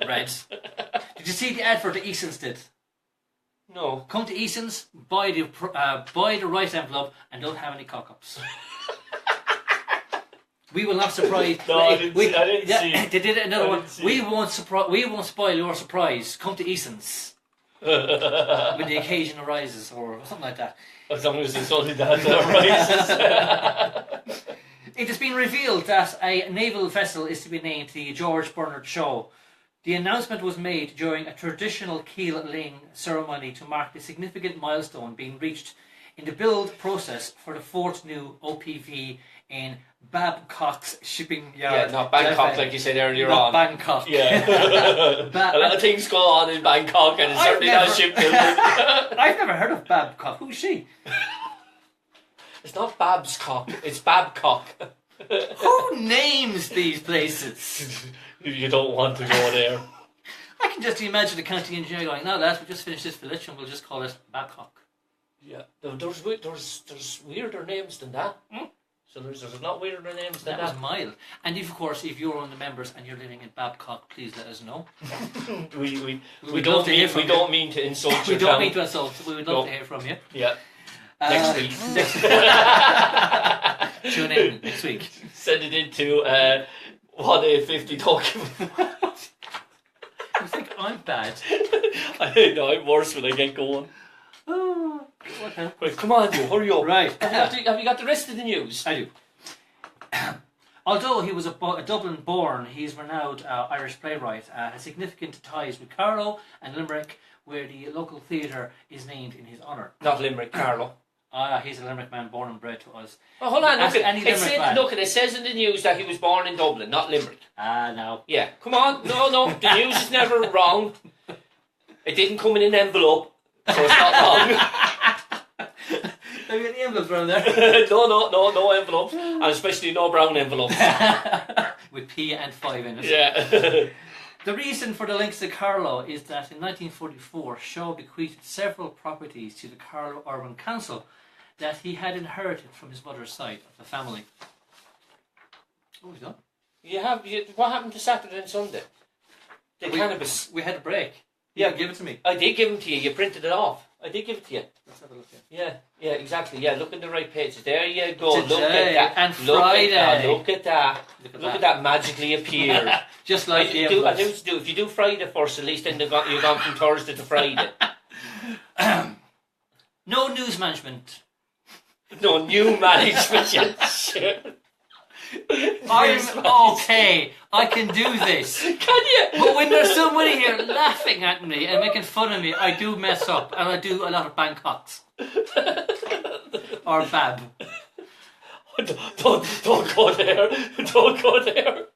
Red. Did you see the advert that Eason's did? No. Come to Eason's, buy the right envelope, and don't have any cock-ups. We will not surprise. No, I didn't see. They did another one. We won't spoil your surprise. Come to Eason's. When the occasion arises, or something like that. As long as it's only that arises. It has been revealed that a naval vessel is to be named the George Bernard Shaw. The announcement was made during a traditional keel-laying ceremony to mark the significant milestone being reached in the build process for the 4th new OPV in Babcock's shipping yard. Yeah, not Bangkok like you said earlier not on. Bangkok. Yeah. A lot of things go on in Bangkok and it's certainly not shipbuilding. I've never heard of Babcock. Who's she? It's not Babscock, it's Babcock. Who names these places? You don't want to go there. I can just imagine the county engineer going, "No, lads, we just finished this village and we'll just call it Babcock." Yeah, there's weirder names than that. So there's a lot weirder names than that. That was mild. And if you're one of the members and you're living in Babcock, please let us know. we don't mean to insult you. We don't mean to insult. We would love to hear from you. Yeah. Next week. Tune in next week. Send it into what A50 talking about. You think I'm bad? I know, I'm worse when I get going. Oh, okay. Right, come on, you, hurry up. Right. Have you got the rest of the news? I do. Although he was a Dublin born, he is renowned Irish playwright, has significant ties with Carlow and Limerick, where the local theatre is named in his honour. Not Limerick, Carlow. He's a Limerick man born and bred to us. Oh, hold on, Look, it says in the news that he was born in Dublin, not Limerick. No. Yeah, come on, no, the news is never wrong. It didn't come in an envelope, so it's not wrong. Have you got the envelopes around there? No envelopes, and especially no brown envelopes. With P and 5 in it. Yeah. The reason for the links to Carlow is that in 1944, Shaw bequeathed several properties to the Carlow Urban Council that he had inherited from his mother's side of the family. What have we done? What happened to Saturday and Sunday? Cannabis. We had a break. Yeah, give it to me. I did give them to you. You printed it off. I did give it to you. Let's have a look here. Yeah, exactly. Yeah, look at the right pages. There you go. Today look at that. and Friday. Look at that. Look at that magically appeared. Just like the envelopes. If you do Friday first, at least then you've gone from Thursday to Friday. No news management. No new management. Shit. I'm okay. I can do this. Can you? But when there's somebody here laughing at me and making fun of me, I do mess up, and I do a lot of Bangkoks or Bab. Don't go there. Don't go there.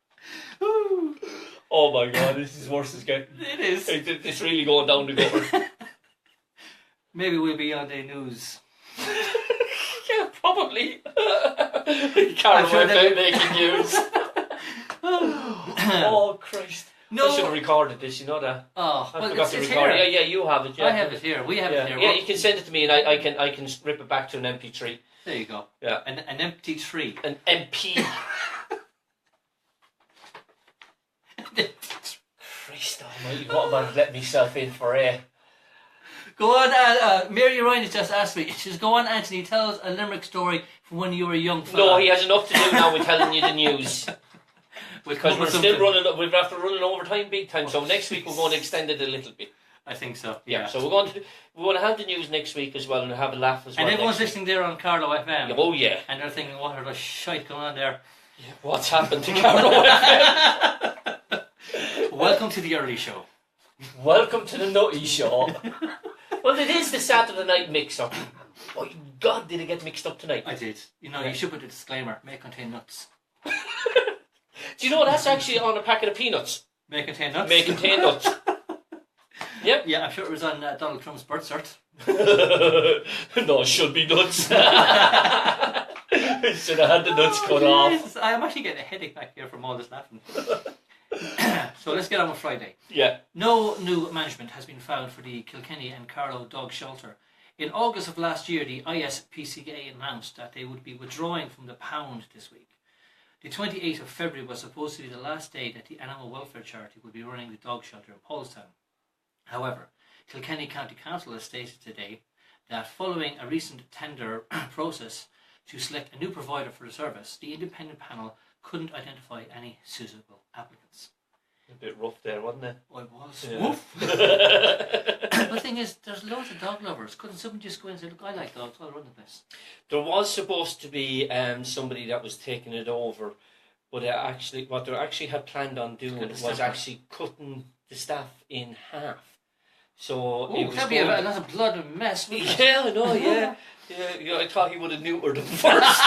Oh my God, this is worse as getting. It is. It's really going down the gutter. Maybe we'll be on the news. Yeah, probably. Carlow Fm making news. Oh Christ! No. I should have recorded this, you know that. Oh, I well, forgot to it's record here. it. Yeah, you have it. Yeah. I have it here. We have it here. Yeah, you can send it to me and I can rip it back to an MP3. There you go. Yeah. An empty tree. An MP. Christ almighty, what am I letting myself in for, eh? Go on, Mary Ryan has just asked me. She says, go on, Anthony, tell us a Limerick story from when you were a young fella. No, he has enough to do now with telling you the news. Because we're still we're after running overtime big time, so next week we're going to extend it a little bit. I think so. Yeah, so we're going to have the news next week as well and have a laugh as well. And everyone's listening there on Carlow FM. Oh yeah. And they're thinking, what are the shite going on there? Yeah, what's happened to Carlow FM? Welcome to the early show. Welcome to the Nutty Show. Well, it is the Saturday night mix-up. Oh, God, did it get mixed up tonight? I did. You know, you should put a disclaimer. May contain nuts. Do you know that's actually on a packet of peanuts? May contain nuts? May contain nuts. Yep. Yeah, I'm sure it was on Donald Trump's birth cert. No, it should be nuts. Should have had the nuts cut off. I'm actually getting a headache back here from all this laughing. So let's get on with Friday. Yeah. No new management has been found for the Kilkenny and Carlow dog shelter. In August of last year, the ISPCA announced that they would be withdrawing from the pound this week. The 28th of February was supposed to be the last day that the animal welfare charity would be running the dog shelter in Paulstown. However, Kilkenny County Council has stated today that following a recent tender process to select a new provider for the service, the independent panel couldn't identify any suitable applicants. A bit rough there, wasn't it? Oh, it was. Yeah. Woof. But the thing is, there's loads of dog lovers. Couldn't someone just go in and say, look, I like dogs, I'll run the place? There was supposed to be somebody that was taking it over, but what they actually had planned on doing was actually cutting the staff in half. So it was that'd be a lot of blood and mess, wouldn't it? Yeah, I know, yeah. Yeah, I thought he would have neutered them first.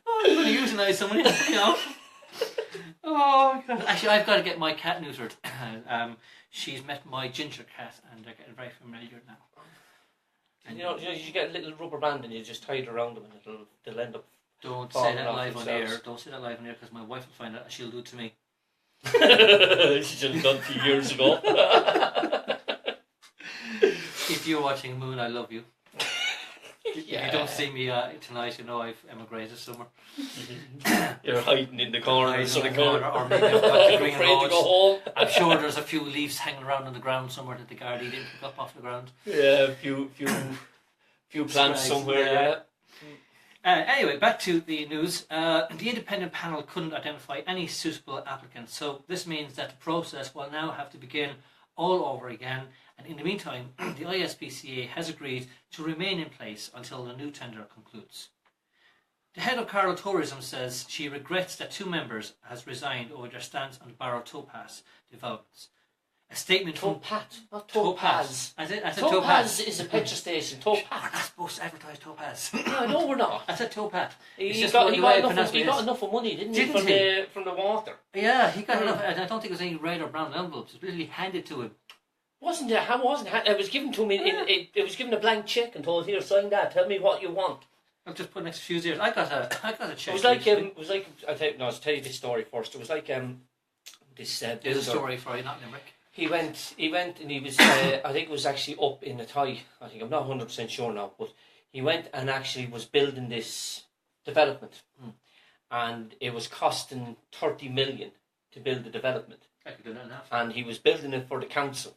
I'm going to euthanize someone, you know. Oh, God. Actually, I've got to get my cat neutered. She's met my ginger cat and they're getting very familiar now. And you get a little rubber band and you just tie it around them and they'll end up. Don't falling say that off live on themselves. air. Don't say that live on air because my wife will find out and she'll do it to me. She should have done 2 years ago. If you're watching Moon, I love you. Yeah. If you don't see me tonight, you know I've emigrated somewhere. You're hiding in the corner Hiding of some in the corner, or maybe I've got to bring afraid to roads. go home. I'm sure there's a few leaves hanging around on the ground somewhere that the Gardaí didn't pick up off the ground. Yeah, a few plants Scrags, somewhere, yeah. Anyway, back to the news. The independent panel couldn't identify any suitable applicants, so this means that the process will now have to begin all over again. And in the meantime, the ISPCA has agreed to remain in place until the new tender concludes. The head of Carlow Tourism says she regrets that 2 members has resigned over their stance on Barrow Topaz developments. A statement from Topaz, not Topaz. I said Topaz Topaz. is a petrol station. Topaz. We're not supposed to advertise Topaz. No, we're not. I said Topaz. He got enough of money, didn't he, from the water? Yeah, he got enough. And I don't think it was any red or brown envelopes. It was literally handed to him. Wasn't it? How wasn't it? It was given to him. It was given a blank check and told, "Here, sign that. Tell me what you want." I'll just put next few years. I got a check. It was like I'll tell you this story first. It was like this. There's a story for you, not Limerick. He went and he was, I think it was actually up in the Thai. I think, I'm not 100% sure now, but he went and actually was building this development. And it was costing 30 million to build the development. I could do that now. And he was building it for the council.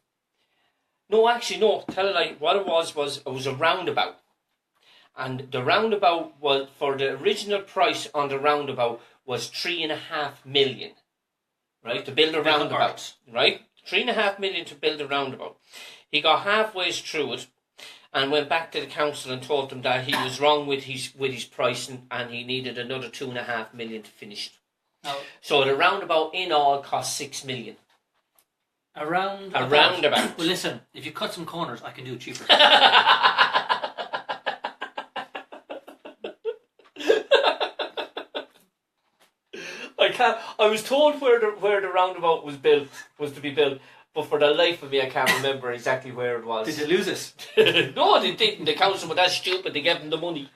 No, actually, no, tell a lie. What it was a roundabout. And the roundabout was, for the original price on the roundabout was 3.5 million. Right, to build a roundabout. Right? 3.5 million to build a roundabout. He got halfway through it and went back to the council and told them that he was wrong with his pricing and he needed another 2.5 million to finish it. Now, so the roundabout in all cost 6 million. A roundabout. Well, listen, if you cut some corners, I can do it cheaper. I was told where the roundabout was to be built, but for the life of me, I can't remember exactly where it was. Did you lose it? No, they didn't. The council were that stupid. They gave them the money.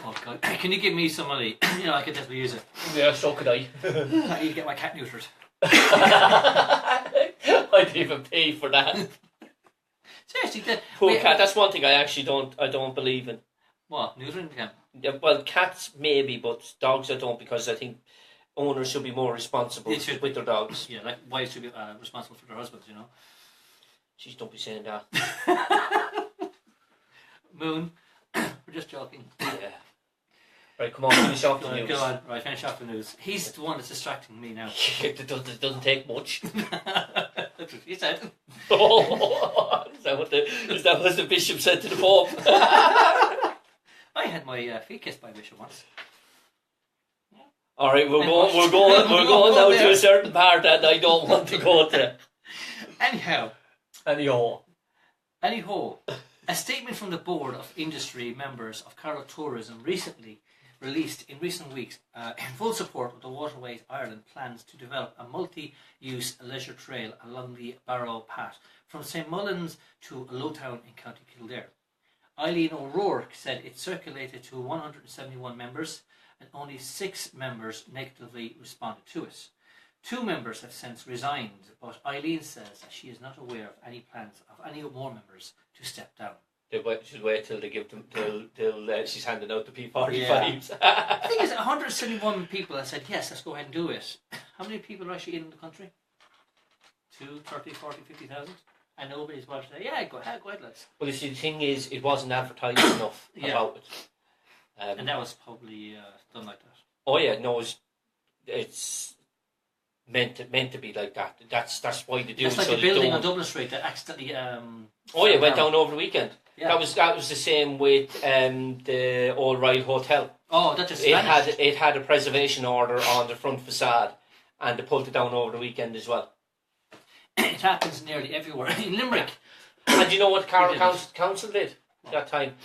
Oh God! Can you give me some money? You know, I could definitely use it. Yeah, so could I. I need to get my cat neutered. I didn't even pay for that. Seriously, Poor cat. That's one thing I don't believe in. What, neutering the cat? Yeah, well, cats maybe, but dogs I don't, because I think owners should be more responsible with their dogs. Yeah, like wives should be responsible for their husbands, you know. Jeez, don't be saying that. Moon, we're just joking. Yeah. Right, come on, finish off the news. Go on, right, finish off the news. He's the one that's distracting me now. It doesn't take much. That's what he said. Oh, is that what the bishop said to the Pope? I had my feet kissed by a bishop once. Yeah. All right, we're going now to a certain part that I don't want to go to. Anyhow, a statement from the board of industry members of Carlow Tourism recently released in recent weeks in full support of the Waterways Ireland plans to develop a multi-use leisure trail along the Barrow Path from St Mullins to Lowtown in County Kildare. Eileen O'Rourke said it circulated to 171 members and only 6 members negatively responded to it. 2 members have since resigned, but Eileen says that she is not aware of any plans of any more members to step down. They should wait till they give them till she's handing out the P45s. Yeah. The thing is, 171 people have said yes, let's go ahead and do it. How many people are actually in the country? 2, 30, 40, 50,000? And nobody's about to say, yeah, go ahead, lads. Well, you see, the thing is, it wasn't advertised enough about it. And that was probably done like that. Oh yeah, no, it's meant to be like that. That's why they do. That's it like so the building on Dublin Street that accidentally. It went down over the weekend. Yeah. That was the same with the Old Ryle Hotel. Oh, that just vanished. It had a preservation order on the front facade, and they pulled it down over the weekend as well. It happens nearly everywhere in Limerick. And do you know what Carlow Council did that time?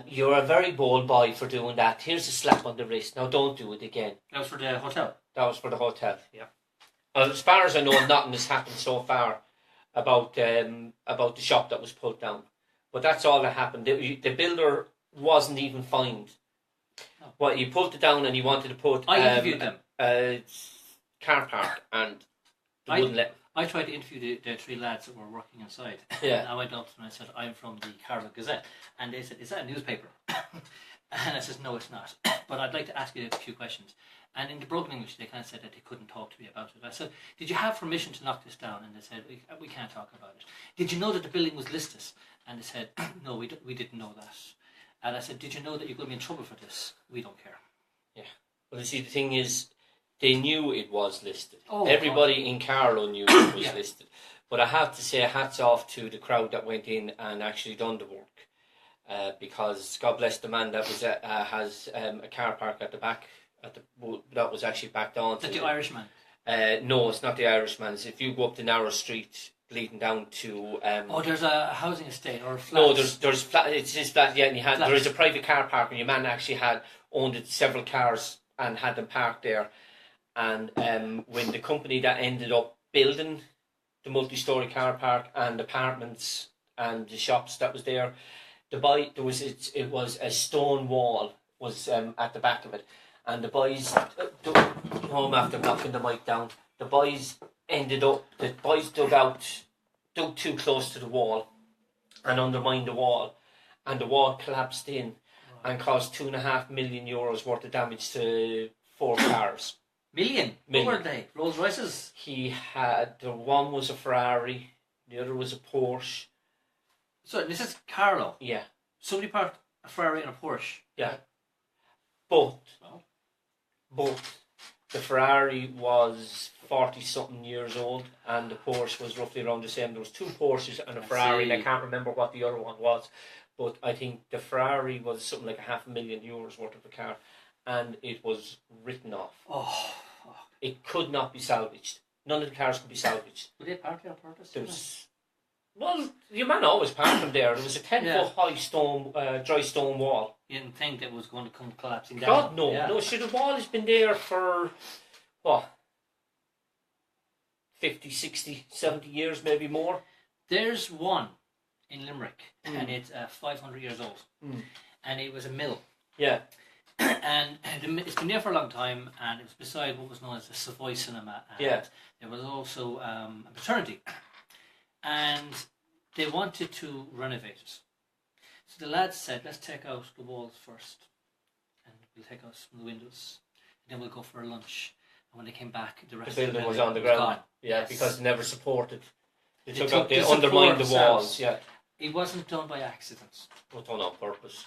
You're a very bold boy for doing that. Here's a slap on the wrist. Now don't do it again. That was for the hotel? That was for the hotel, yeah. As far as I know, nothing has happened so far about the shop that was pulled down. But that's all that happened. The builder wasn't even fined. Oh. Well, he pulled it down and he wanted to put I interviewed them. Car park, and they wouldn't let him. I tried to interview the 3 lads that were working inside. Yeah. I went up to them and I said, I'm from the Carlow Gazette. And they said, is that a newspaper? And I said, no, it's not. But I'd like to ask you a few questions. And in the broken English, they kind of said that they couldn't talk to me about it. I said, did you have permission to knock this down? And they said, we can't talk about it. Did you know that the building was listed? And they said, no, we didn't know that. And I said, did you know that you're going to be in trouble for this? We don't care. Yeah. Well, you see, the thing is, they knew it was listed. Oh, everybody in Carlow knew it was listed. But I have to say, hats off to the crowd that went in and actually done the work. Because God bless the man that was has a car park at the back. That was actually backed on. Is that the Irishman? No, it's not the Irishman. It's if you go up the narrow street leading down to. There's a housing estate or flats. No, there's flat. It's just flat. Yeah, and there is a private car park, and your man actually owned several cars and had them parked there. And when the company that ended up building the multi-story car park and apartments and the shops that was there, it was a stone wall was at the back of it, and the boys home after knocking the mic down. The boys dug too close to the wall and undermined the wall, and the wall collapsed in and caused €2.5 million worth of damage to 4 cars. Million? What were they? Rolls Royces? The one was a Ferrari, the other was a Porsche. So this is Carlow? Yeah. Somebody parked a Ferrari and a Porsche? Yeah. But the Ferrari was 40-something years old and the Porsche was roughly around the same. There was 2 Porsches and a Ferrari, and I can't remember what the other one was. But I think the Ferrari was something like €500,000 worth of a car. And it was written off. Oh. It could not be salvaged. None of the cars could be salvaged. Were they parked there on purpose? Well, your man always parked them there. There was a 10-foot high dry stone wall. You didn't think that it was going to come collapsing down? God, no. Yeah. No, the wall has been there for, 50, 60, 70 years, maybe more. There's one in Limerick, and it's 500 years old. And it was a mill. Yeah. And it's been there for a long time, and it was beside what was known as the Savoy Cinema. And Yeah. there was also a maternity, and they wanted to renovate it. So the lads said, let's take out the walls first, and we'll take out some of the windows, and then we'll go for a lunch. And when they came back, the rest The of the building was building on the ground. gone. Yeah, Yes. because they never supported. They They took the undermined the support walls. themselves. Yeah. It wasn't done by accident. It was done on purpose.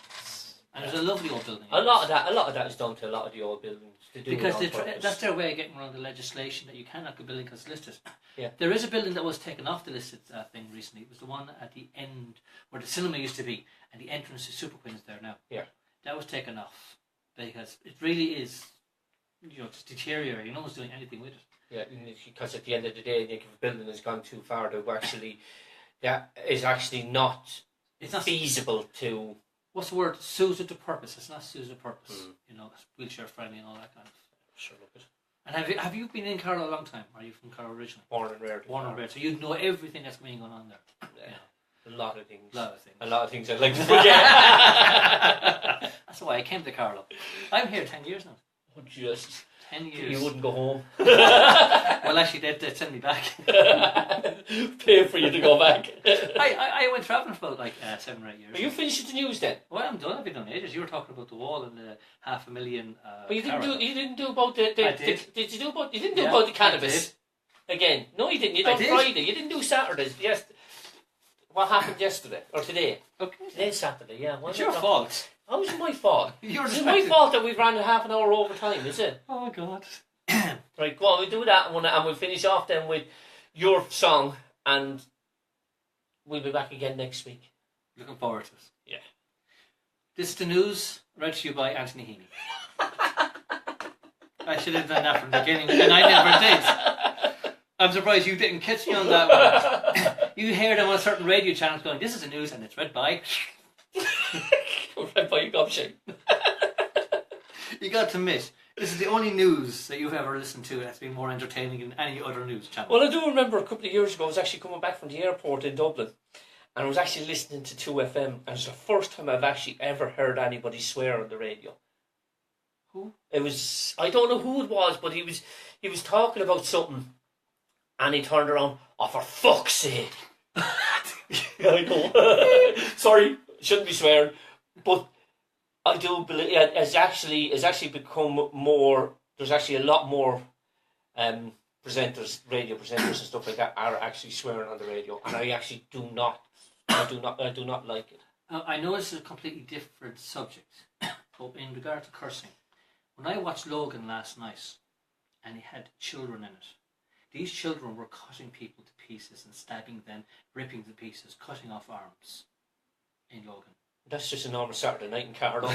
And it was a lovely old building. A lot of that is done to a lot of the old buildings. To do Because it on purpose. that's their way of getting around the legislation that you cannot go building because it's listed. Yeah. There is a building that was taken off the listed thing recently. It was the one at the end where the cinema used to be, and the entrance to Super Queen is there now. Yeah. That was taken off because it really is, just deteriorating. No one's doing anything with it. Yeah, because at the end of the day, if a building has gone too far, that is actually not It's not feasible to. What's the word? Suited to purpose. It's not suited to purpose. It's wheelchair friendly and all that kind of. Sure, look at And have you been in Carlow a long time? Are you from Carlow originally? born and reared. Born and bred. So you know everything that's going on there. Yeah. A lot of things. A lot of things. A lot of things I'd like to forget. That's why I came to Carlow. I'm here 10 years now. Oh, just 10 years. you wouldn't go home. Well, actually, they'd send me back. Pay for you to go back. I went travelling for about 7 or 8 years. Are you finished with the news then? Well, I'm done. I've been done ages. You were talking about the wall and the 500,000. But you didn't Carlow. do about the. I did. Did you do about? You didn't do about the cannabis. Again, no, you didn't. You done I did. Friday. You didn't do Saturdays. Yes. What happened yesterday or today? Okay. Today's Saturday. Yeah. It's your fault. How is it my fault? You're It's my fault that we've ran a half an hour over time, is it? Oh, God. Right, go on, we'll do that one and we'll finish off then with your song and we'll be back again next week. Looking forward to it. Yeah. This is the news read to you by Anthony Heaney. I should have done that from the beginning, and I never did. I'm surprised you didn't catch me on that one. You hear them on certain radio channels going, this is the news, and it's read by... Right by your gobshite. You got to admit, this is the only news that you've ever listened to that's been more entertaining than any other news channel. Well, I do remember a couple of years ago I was actually coming back from the airport in Dublin and I was actually listening to 2FM and it's the first time I've actually ever heard anybody swear on the radio. Who? It was, I don't know who it was, but he was talking about something and he turned around, oh, for fuck's sake. I go, sorry, shouldn't be swearing, but I do believe it's actually become more. There's actually a lot more presenters, radio presenters and stuff like that are actually swearing on the radio, and I actually do not like it. I know this is a completely different subject, but in regard to cursing, when I watched Logan last night, and he had children in it, these children were cutting people to pieces and stabbing them, ripping to pieces, cutting off arms in Logan. That's just a normal Saturday night in Carlow.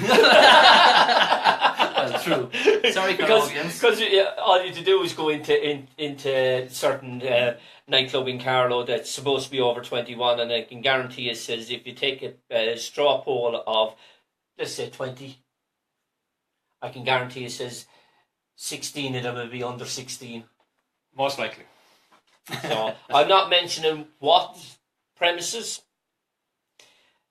Well, true. Sorry, Carlowians. Because all you have to do is go into certain nightclub in Carlow that's supposed to be over 21, and I can guarantee it says if you take a straw poll of, let's say 20, I can guarantee it says 16 of them will be under 16. Most likely. So I'm not mentioning what premises.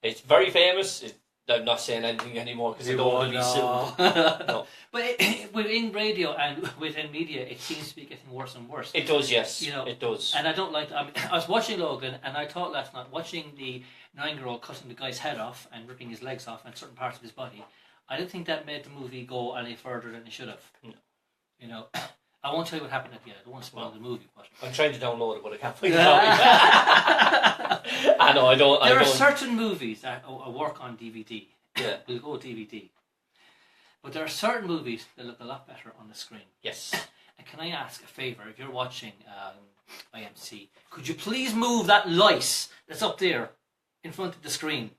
It's very famous. I'm not saying anything anymore because I don't want to be sued. No. But within radio and within media, it seems to be getting worse and worse. It does, yes. You know, it does. And I don't like. I was watching Logan, and I thought last night, watching the 9-year-old cutting the guy's head off and ripping his legs off and certain parts of his body, I didn't think that made the movie go any further than it should have. No. You know, I won't tell you what happened at the end. I don't want to spoil the movie, but I'm trying to download it, but I can't find it. I know, I don't. There are certain movies that work on DVD. Yeah. We'll go DVD. But there are certain movies that look a lot better on the screen. Yes. And can I ask a favour? If you're watching IMC, could you please move that light that's up there in front of the screen?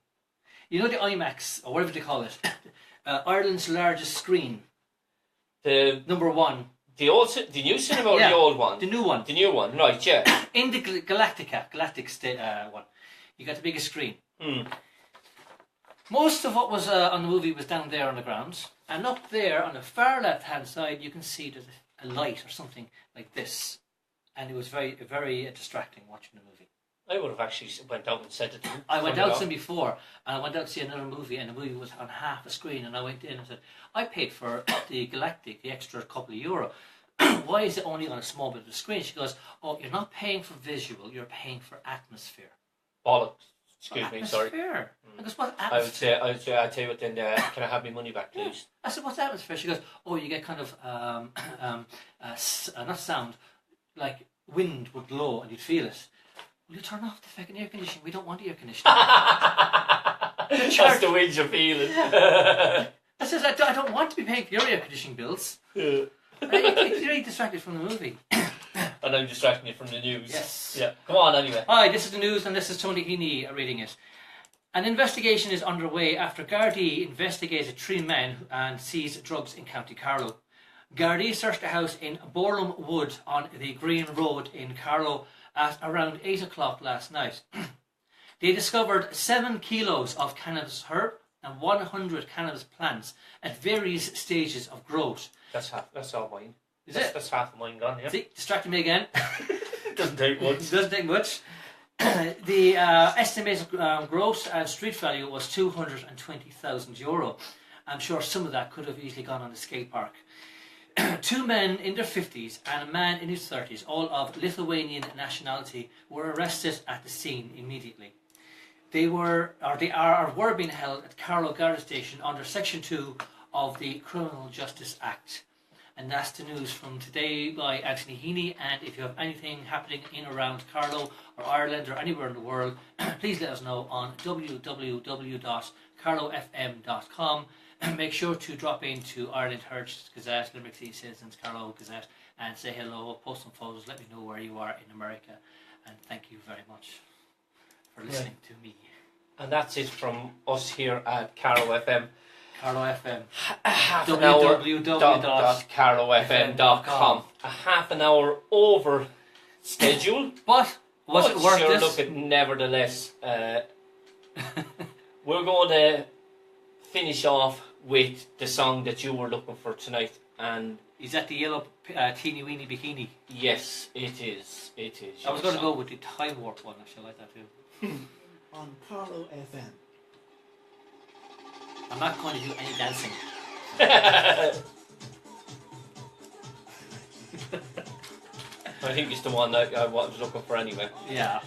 You know the IMAX, or whatever they call it, Ireland's largest screen. The number 1. The new cinema or the old one? The new one. The new one, right, yeah. In the Galactic one, you got the biggest screen. Most of what was on the movie was down there on the ground, and up there on the far left-hand side, you can see there's a light or something like this, and it was very, very distracting watching the movie. I would have actually went out and said it to him. I went out to him before, and I went out to see another movie, and the movie was on half a screen, and I went in and said, I paid for the Galactic, the extra couple of euro. Why is it only on a small bit of the screen? She goes, oh, you're not paying for visual, you're paying for atmosphere. Bollocks. Excuse me, sorry. Atmosphere? I goes, what I would atmosphere? say, I'd tell you what then, can I have my money back, please? I said, what's atmosphere? She goes, oh, you get kind of, not sound, like wind would blow and you'd feel it. Will you turn off the fucking air conditioning? We don't want air conditioning. That's the wind you're feeling. I says, I don't want to be paying for your air conditioning bills. Yeah. You're really distracted from the movie. And I'm distracting you from the news. Yes. Yeah. Come on, anyway. Hi, this is the news, and this is Tony Heaney reading it. An investigation is underway after Gardaí investigated 3 men and seized drugs in County Carlow. Gardaí searched a house in Boreham Wood on the Green Road in Carlow at around 8 o'clock last night. They discovered 7 kilos of cannabis herb and 100 cannabis plants at various stages of growth. That's all mine. Is it? That's half of mine gone, yeah. See, distracting me again. Doesn't take much. Doesn't take much. The estimated gross street value was €220,000. I'm sure some of that could have easily gone on the skate park. 2 men in their 50s and a man in his 30s, all of Lithuanian nationality, were arrested at the scene immediately. They are being held at Carlow Garda Station under Section 2 of the Criminal Justice Act. And that's the news from today by Anthony Heaney. And if you have anything happening in around Carlow or Ireland or anywhere in the world, please let us know on www.carlowfm.com. Make sure to drop into Ireland Hertz Gazette, Limerick City Citizens, Carlow Gazette, and say hello, post some photos, let me know where you are in America. And thank you very much for listening to me. And that's it from us here at Carlow FM. Carlow FM. Half an hour www.carlowfm.com. A half an hour over schedule. But was it worth sure, this? look at nevertheless. We're going to finish off with the song that you were looking for tonight, and is that the yellow teeny weeny bikini? yes, it is. It is. I was going to go with the time warp one. I should like that too. On Carlow FM. I'm not going to do any dancing. I think it's the one that I was looking for anyway. Yeah.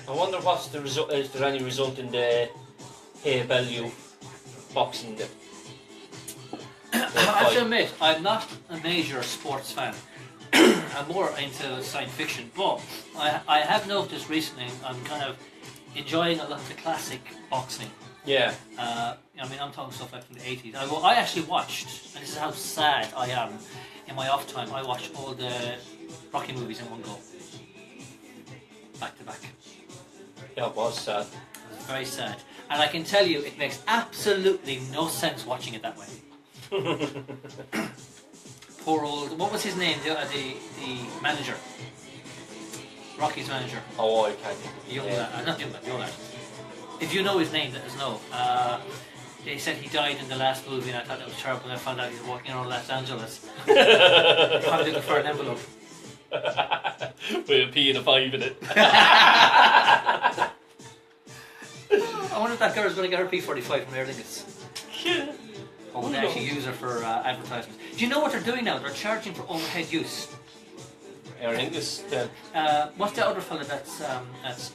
I wonder what's the result. Is there any result in the Hay Bellew boxing? I have to admit, I'm not a major sports fan. I'm more into science fiction, but I have noticed recently I'm kind of enjoying a lot of the classic boxing. Yeah. I mean, I'm talking stuff like from the 80s. I actually watched, and this is how sad I am, in my off time, I watched all the Rocky movies in one go. Back to back. Yeah, it was sad. It was very sad. And I can tell you, it makes absolutely no sense watching it that way. Poor old, what was his name? The manager. Rocky's manager. Oh, I can't think of it. Young lad, not young lad, young lad. If you know his name, let us know. They said he died in the last movie, and I thought that was terrible. And I found out he was walking around Los Angeles. Probably looking for an envelope. With a P and a 5 in it. I wonder if that girl's going to get her P45 from Aer Lingus. Or will they actually use her for advertisements? Do you know what they're doing now? They're charging for overhead use. Aer Lingus, then. What's the other fella that's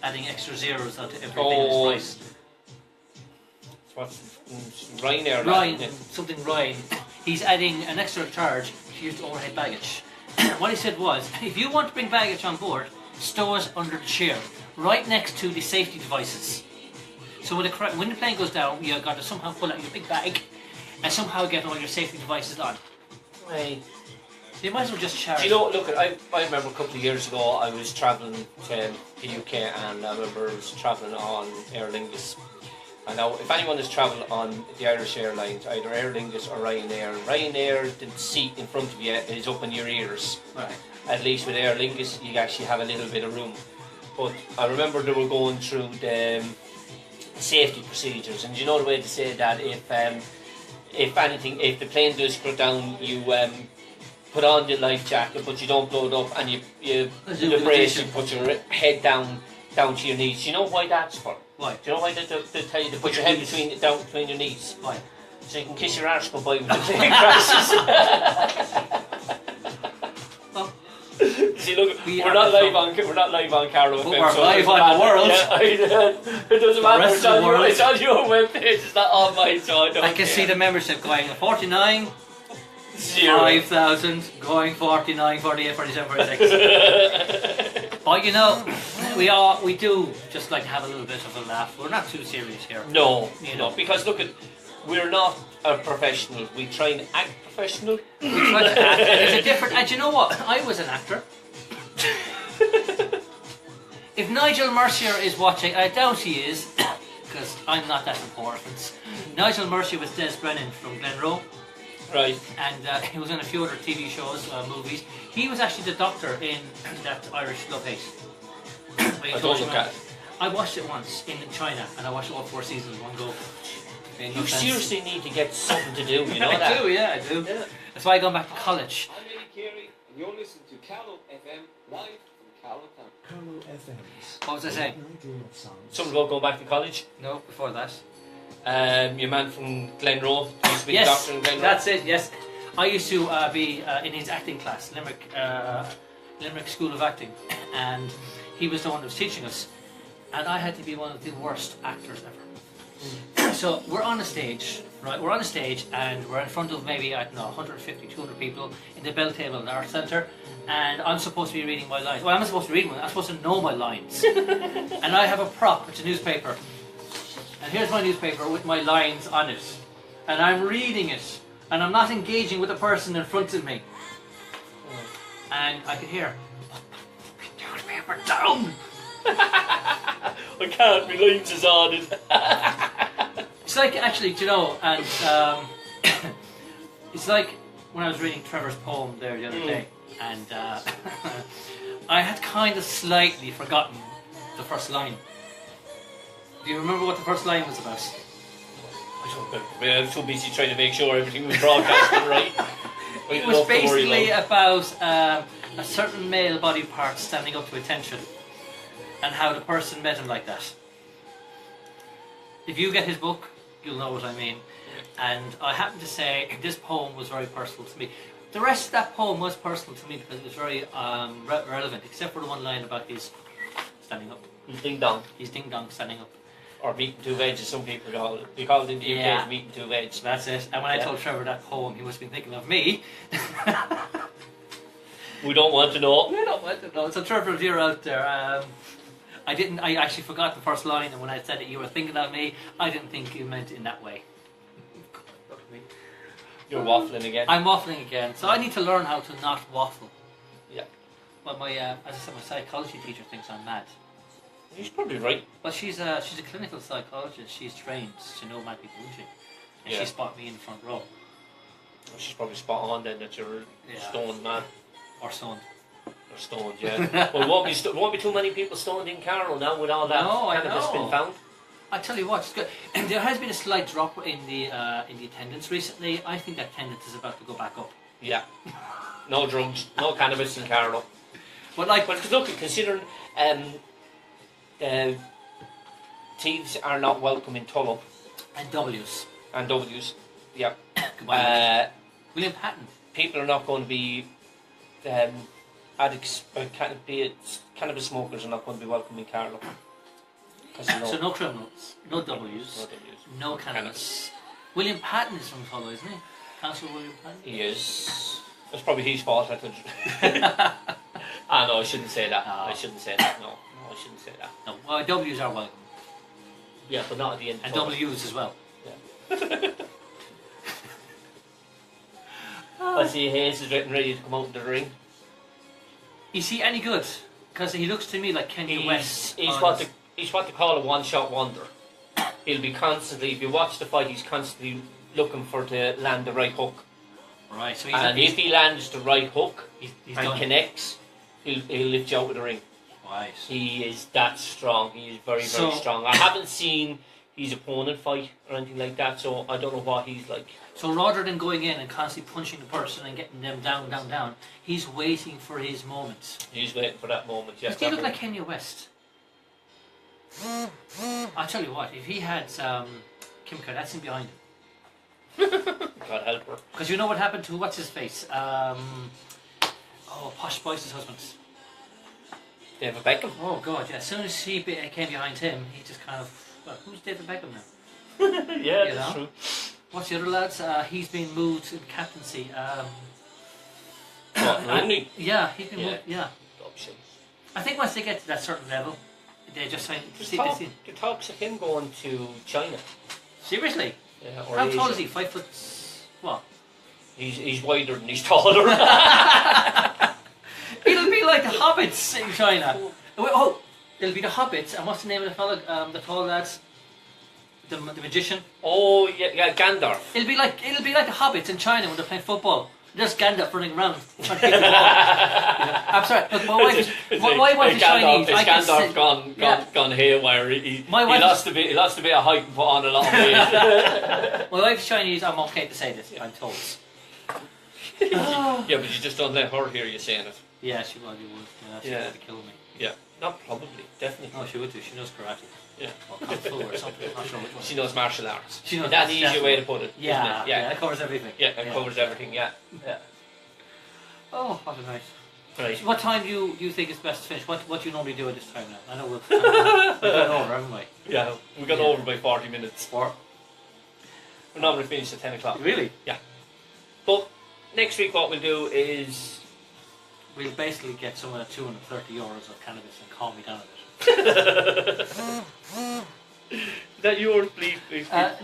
adding extra zeros onto everything that's right? What's Ryanair? Ryan, something Ryan. He's adding an extra charge to use the overhead baggage. What he said was, if you want to bring baggage on board, stow it under the chair, right next to the safety devices. So when the plane goes down, you've got to somehow pull out your big bag and somehow get all your safety devices on. Right. So you might as well just charge. Do you know, look, I remember a couple of years ago I was travelling to the UK, and I remember I was travelling on Aer Lingus. And now, if anyone has travelled on the Irish Airlines, either Aer Lingus or Ryanair, the seat in front of you is up in your ears. Right. At least with Aer Lingus, you actually have a little bit of room. But I remember they were going through the safety procedures, and you know the way to say that if the plane does go down, you put on the life jacket, but you don't blow it up, and you in the brace, you put your head down to your knees. Do you know why that's for? Why? Do you know why they tell you to put your head down between your knees? Why? So you can kiss your arse goodbye when the plane crashes. See, look, we're not live on Carlow FM. We're live on the world. Yeah, it doesn't matter. It's on your webpage. It's not on mine, so I don't I can see the membership going 49, 0. 5,000, going 49, 48, 47, 46. But you know, we do just like to have a little bit of a laugh. We're not too serious here. No, You know. because look, we're not a professional. We try and act professional. We try to act. There's a different. And you know what? I was an actor. If Nigel Mercier is watching, I doubt he is, because I'm not that important. Nigel Mercier was Des Brennan from Glenroe. Right. And he was in a few other TV shows, movies. He was actually the doctor in that Irish Love Hate. I don't look at it. I watched it once in China, and I watched all 4 seasons in one go. Made no You sense. seriously need to get something to do, you know I that? do, yeah, I do. Yeah. That's why I go back to college. I'm Eddie Carey, and you're listening to Carlow FM, live from Carlow Town. Carlow FM's What was I saying? Night Dream of Songs. Something about going back to college. No, before that. Your man from Glenroe used to be the Yes, doctor in Glenroe. that's it, yes. I used to be in his acting class, Limerick School of Acting, and he was the one that was teaching us. And I had to be one of the worst actors ever. So we're on a stage, right? We're on a stage and we're in front of maybe, I don't know, 150, 200 people in the Bell Table in the Art Centre, and I'm supposed to be reading my lines. Well, I'm not supposed to read one, I'm supposed to know my lines. And I have a prop, it's a newspaper. And here's my newspaper with my lines on it. And I'm reading it. And I'm not engaging with the person in front of me. And I could hear, put the newspaper down! I can't, my lines is on it. It's like, actually, do you know, and it's like when I was reading Trevor's poem there the other day, and I had kind of slightly forgotten the first line. Do you remember what the first line was about? I was too busy trying to make sure everything was broadcasted right. It was basically about a certain male body part standing up to attention, and how the person met him like that. If you get his book, you'll know what I mean. And I happen to say this poem was very personal to me. The rest of that poem was personal to me because it was very relevant, except for the one line about his standing up. He's ding dong. His ding dong standing up. Or meeting two veg, as some people call it. We call it in the UK meeting two veg. That's it. And when I told Trevor that poem, he must have been thinking of me. We don't want to know. We don't want to know. So Trevor, if you're out there, I actually forgot the first line, and when I said that you were thinking of me, I didn't think you meant it in that way. You're waffling again. I'm waffling again, so I need to learn how to not waffle. Yeah. But my, as I said, my psychology teacher thinks I'm mad. He's probably right. But she's a clinical psychologist. She's trained to know mad people, isn't she? And she spot me in the front row. She's probably spot on then that you're stoned, man. Or stoned. Or stoned, yeah. Well, won't be too many people stoned in Carlow now with all that cannabis been found. I tell you what, it's good. There has been a slight drop in the attendance recently. I think that attendance is about to go back up. Yeah. No drugs, no cannabis in Carlow. But like, But look, considering thieves are not welcome in Tullow and W's. and W's, yeah. Goodbye. William Patton. People are not going to be addicts, cannabis smokers are not going to be welcome in Carlow. So no criminals, no W's, no cannabis. William Patton is from Tullow, isn't he? Councillor William Patton? He is. It's probably his fault. I think. No, I shouldn't say that. No. I shouldn't say that. No, I shouldn't say that. No, well, W's are welcome. Yeah, but not at the end. And W's as well. Yeah. I see Hayes is getting ready to come out in the ring. Is he any good? Because he looks to me like Kanye West. He's what they call a one-shot wonder. He'll be constantly, if you watch the fight, he's constantly looking for to land the right hook. Right, so if he lands the right hook he's and done. connects, he'll lift you out of the ring. Right. He is that strong. He is very, very strong. I haven't seen his opponent fight or anything like that. So I don't know what he's like. So rather than going in and constantly punching the person and getting them down, he's waiting for his moment. He's waiting for that moment. Yes. Does he look like Kanye West? I'll tell you what, if he had Kim Kardashian behind him. God help her. Because you know what happened to, what's his face? Posh Spice's husband. David Beckham. Oh God, yeah. As soon as he came behind him, he just kind of, well, who's David Beckham now? Yeah, You that's know? true. What's the other lads? He's been moved to captaincy. What, Rooney? Yeah, he's been Yeah. moved, yeah. Option. I think once they get to that certain level, they just sign. The talks of him going to China. Seriously? Yeah, or How tall Asia. is he? 5 foot. What? He's wider than he's taller. It'll be like the hobbits in China. Oh, it'll be the hobbits. And what's the name of the fella? The tall lads. The magician. Oh yeah, Gandalf. It'll be like the hobbits in China when they're playing football. There's Gandalf running around trying to kick the ball. I'm sorry. Look, my wife is Chinese. Is I can Gandalf say- gone haywire? He My wife lost a bit. He lost a bit of height and put on a lot of weight. My wife's Chinese. I'm okay to say this. I'm told. Yeah, but you just don't let her hear you saying it. Yeah, she probably would. Yeah, she Yeah. would kill me. Yeah, not probably, definitely. No, she would do. She knows karate. Yeah. Or kung fu or something. I'm not sure which one. She knows martial arts. She knows That's the that's easier way to put it. Yeah, isn't it? yeah, that covers everything. Yeah, it covers everything. Yeah. Yeah. Oh, what a night. Right. So what time do you think is best to finish? What do you normally do at this time now? I know we've gone over, haven't we? Yeah, we got Yeah. over by 40 minutes. Or We're normally finished at 10 o'clock. really? But next week, what we'll do is. We'll basically get someone at €230 of cannabis and calm me down a bit. Is that yours, please?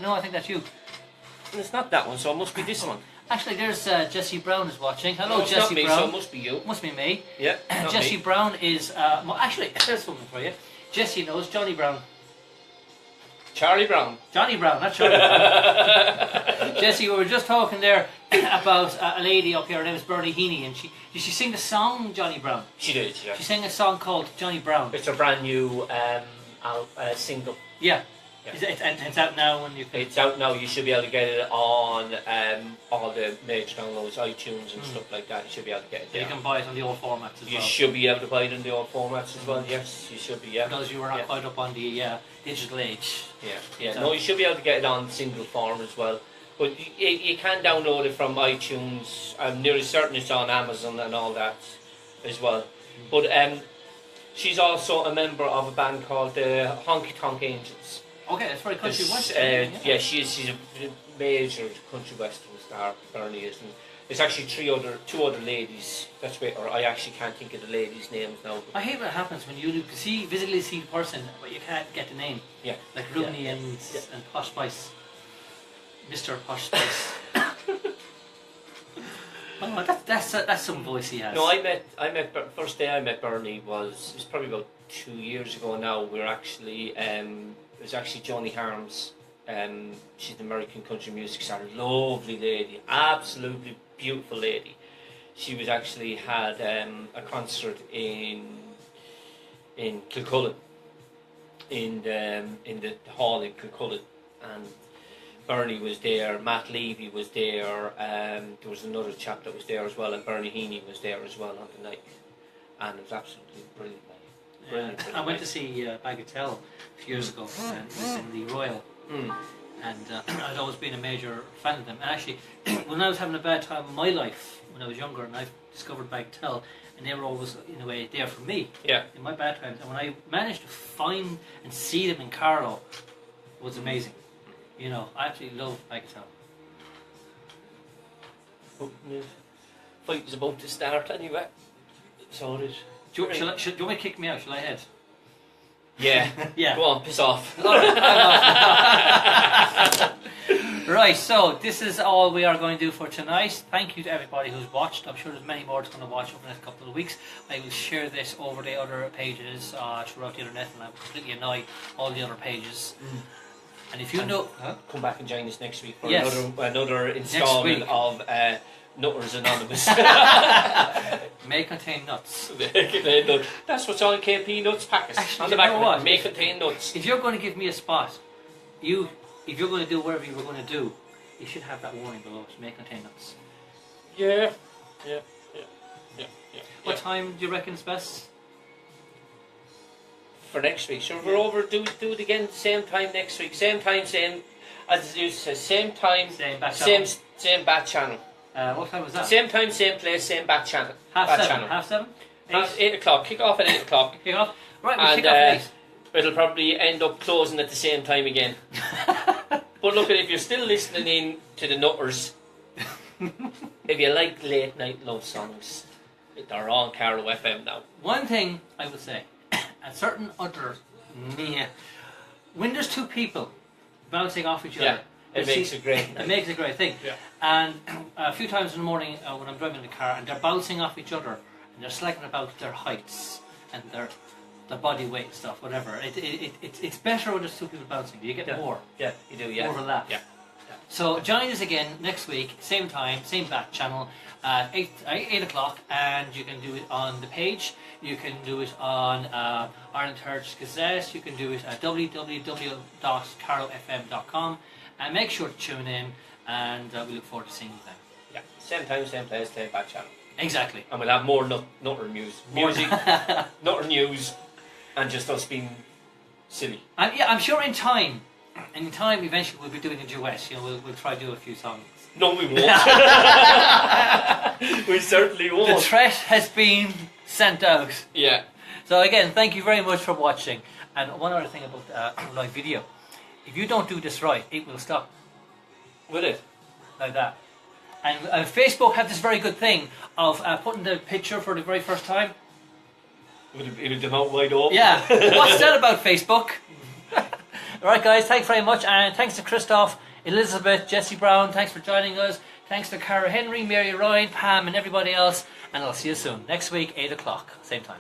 No, I think that's you. It's not that one, so it must be this one. Actually, there's Jesse Brown is watching. Hello, No, it's Jesse not me, Brown. so it must be you. Must be me. Yeah, not Jesse me. Brown is actually there's something for you. Jesse knows Johnny Brown. Charlie Brown. Johnny Brown, not Johnny Brown. Jesse, we were just talking there about a lady up here. Her name is Bernie Heaney, and did she sing the song Johnny Brown? She did, yeah. She sang a song called Johnny Brown. It's a brand new single. Yeah. Yeah. It's out now, and you can. It's out now. You should be able to get it on all the major downloads, iTunes and stuff like that. You should be able to get it You there. can buy it on the old formats as You well. should be able to buy it in the old formats as well. Yes, you should be. Yeah. For those of you who are not Yeah. quite up on the digital age. Yeah. No, you should be able to get it on single form as well. But you can download it from iTunes. I'm nearly certain it's on Amazon and all that as well. But she's also a member of a band called the Honky Tonk Angels. Okay, that's very country It's, western. yeah, she's a major country western star. Bernie is, and there's actually two other ladies. That's where, or I actually can't think of the ladies' names now. I hate when it happens when you visibly see the person, but you can't get the name. Yeah, Like Rooney and Posh Spice. Mr. Posh Spice. Oh, that's some voice he has. no, I met first day I met Bernie was probably about 2 years ago now. We were actually it was actually Joni Harms. She's an American country music star, lovely lady, absolutely beautiful lady. She was actually had a concert in Kilcullen, in the hall in Kilcullen, and Bernie was there, Matt Levy was there, there was another chap that was there as well, and Bernie Heaney was there as well on the night, and it was absolutely brilliant. Brilliant. I went to see Bagatelle a few years ago, and it was in the Royal. And I'd always been a major fan of them. And actually, when I was having a bad time in my life, when I was younger, and I discovered Bagatelle, and they were always, in a way, there for me Yeah. in my bad times. And when I managed to find and see them in Carlow, it was amazing. You know, I absolutely love Bagatelle. Fight is about to start anyway. So it is. Do you want me to kick me out? Shall I head? Yeah. Yeah. Go on, piss off. Alright, I'm off. Right, so this is all we are going to do for tonight. Thank you to everybody who's watched. I'm sure there's many more that's going to watch over the next couple of weeks. I will share this over the other pages throughout the internet, and I'll completely annoy all the other pages. And if you know... Huh? Come back and join us next week for Yes. another instalment week. of Nutters Anonymous. May contain nuts. That's what's on KP Nuts packets. Actually, on the you back know of it, what? may contain nuts. If you're going to give me a spot if you're going to do whatever you were going to do, you should have that warning below. It may contain nuts. Yeah. What time do you reckon is best? For next week. Sure, we're over. Do it again. Same time next week. Same time, same. As you said, same time, Same back same channel. back channel. What time was that? Same time, same place, same back channel. Half back 7. channel. Half 7. 8 o'clock. Kick off at 8 o'clock. Kick off. Right, we'll And kick off at 8. it'll probably end up closing at the same time again. But look, if you're still listening in to the Nutters, if you like late night love songs, they're on Carlow FM now. One thing I would say, a certain other, when there's two people bouncing off each other, It makes a great It makes a great thing. Yeah. And a few times in the morning when I'm driving the car and they're bouncing off each other and they're slacking about their heights and their body weight and stuff, whatever. It's better when there's two people bouncing. You get more. Yeah, you do, yeah. More of a laugh. Yeah. So join us again next week, same time, same back channel, at 8 o'clock, and you can do it on the page, you can do it on Ireland Heritage Gazette, you can do it at www.carlowfm.com, and make sure to tune in, and we look forward to seeing you then. Yeah, same time, same place, same back channel. Exactly. And we'll have more Nutter music, Nutter news, and just us being silly. And yeah, I'm sure in time, eventually we'll be doing a duet. You know, we'll try to do a few songs. No, we won't. We certainly The won't. threat has been sent out. Yeah. So again, thank you very much for watching. And one other thing about live video, if you don't do this right, it will stop With it. like that. And Facebook have this very good thing of putting the picture for the very first time. It'll come out wide open. Yeah. What's that about, Facebook? Alright guys, thanks very much, and thanks to Christoph, Elizabeth, Jesse Brown, thanks for joining us. Thanks to Cara Henry, Mary Ryan, Pam and everybody else, and I'll see you soon. Next week, 8 o'clock, same time.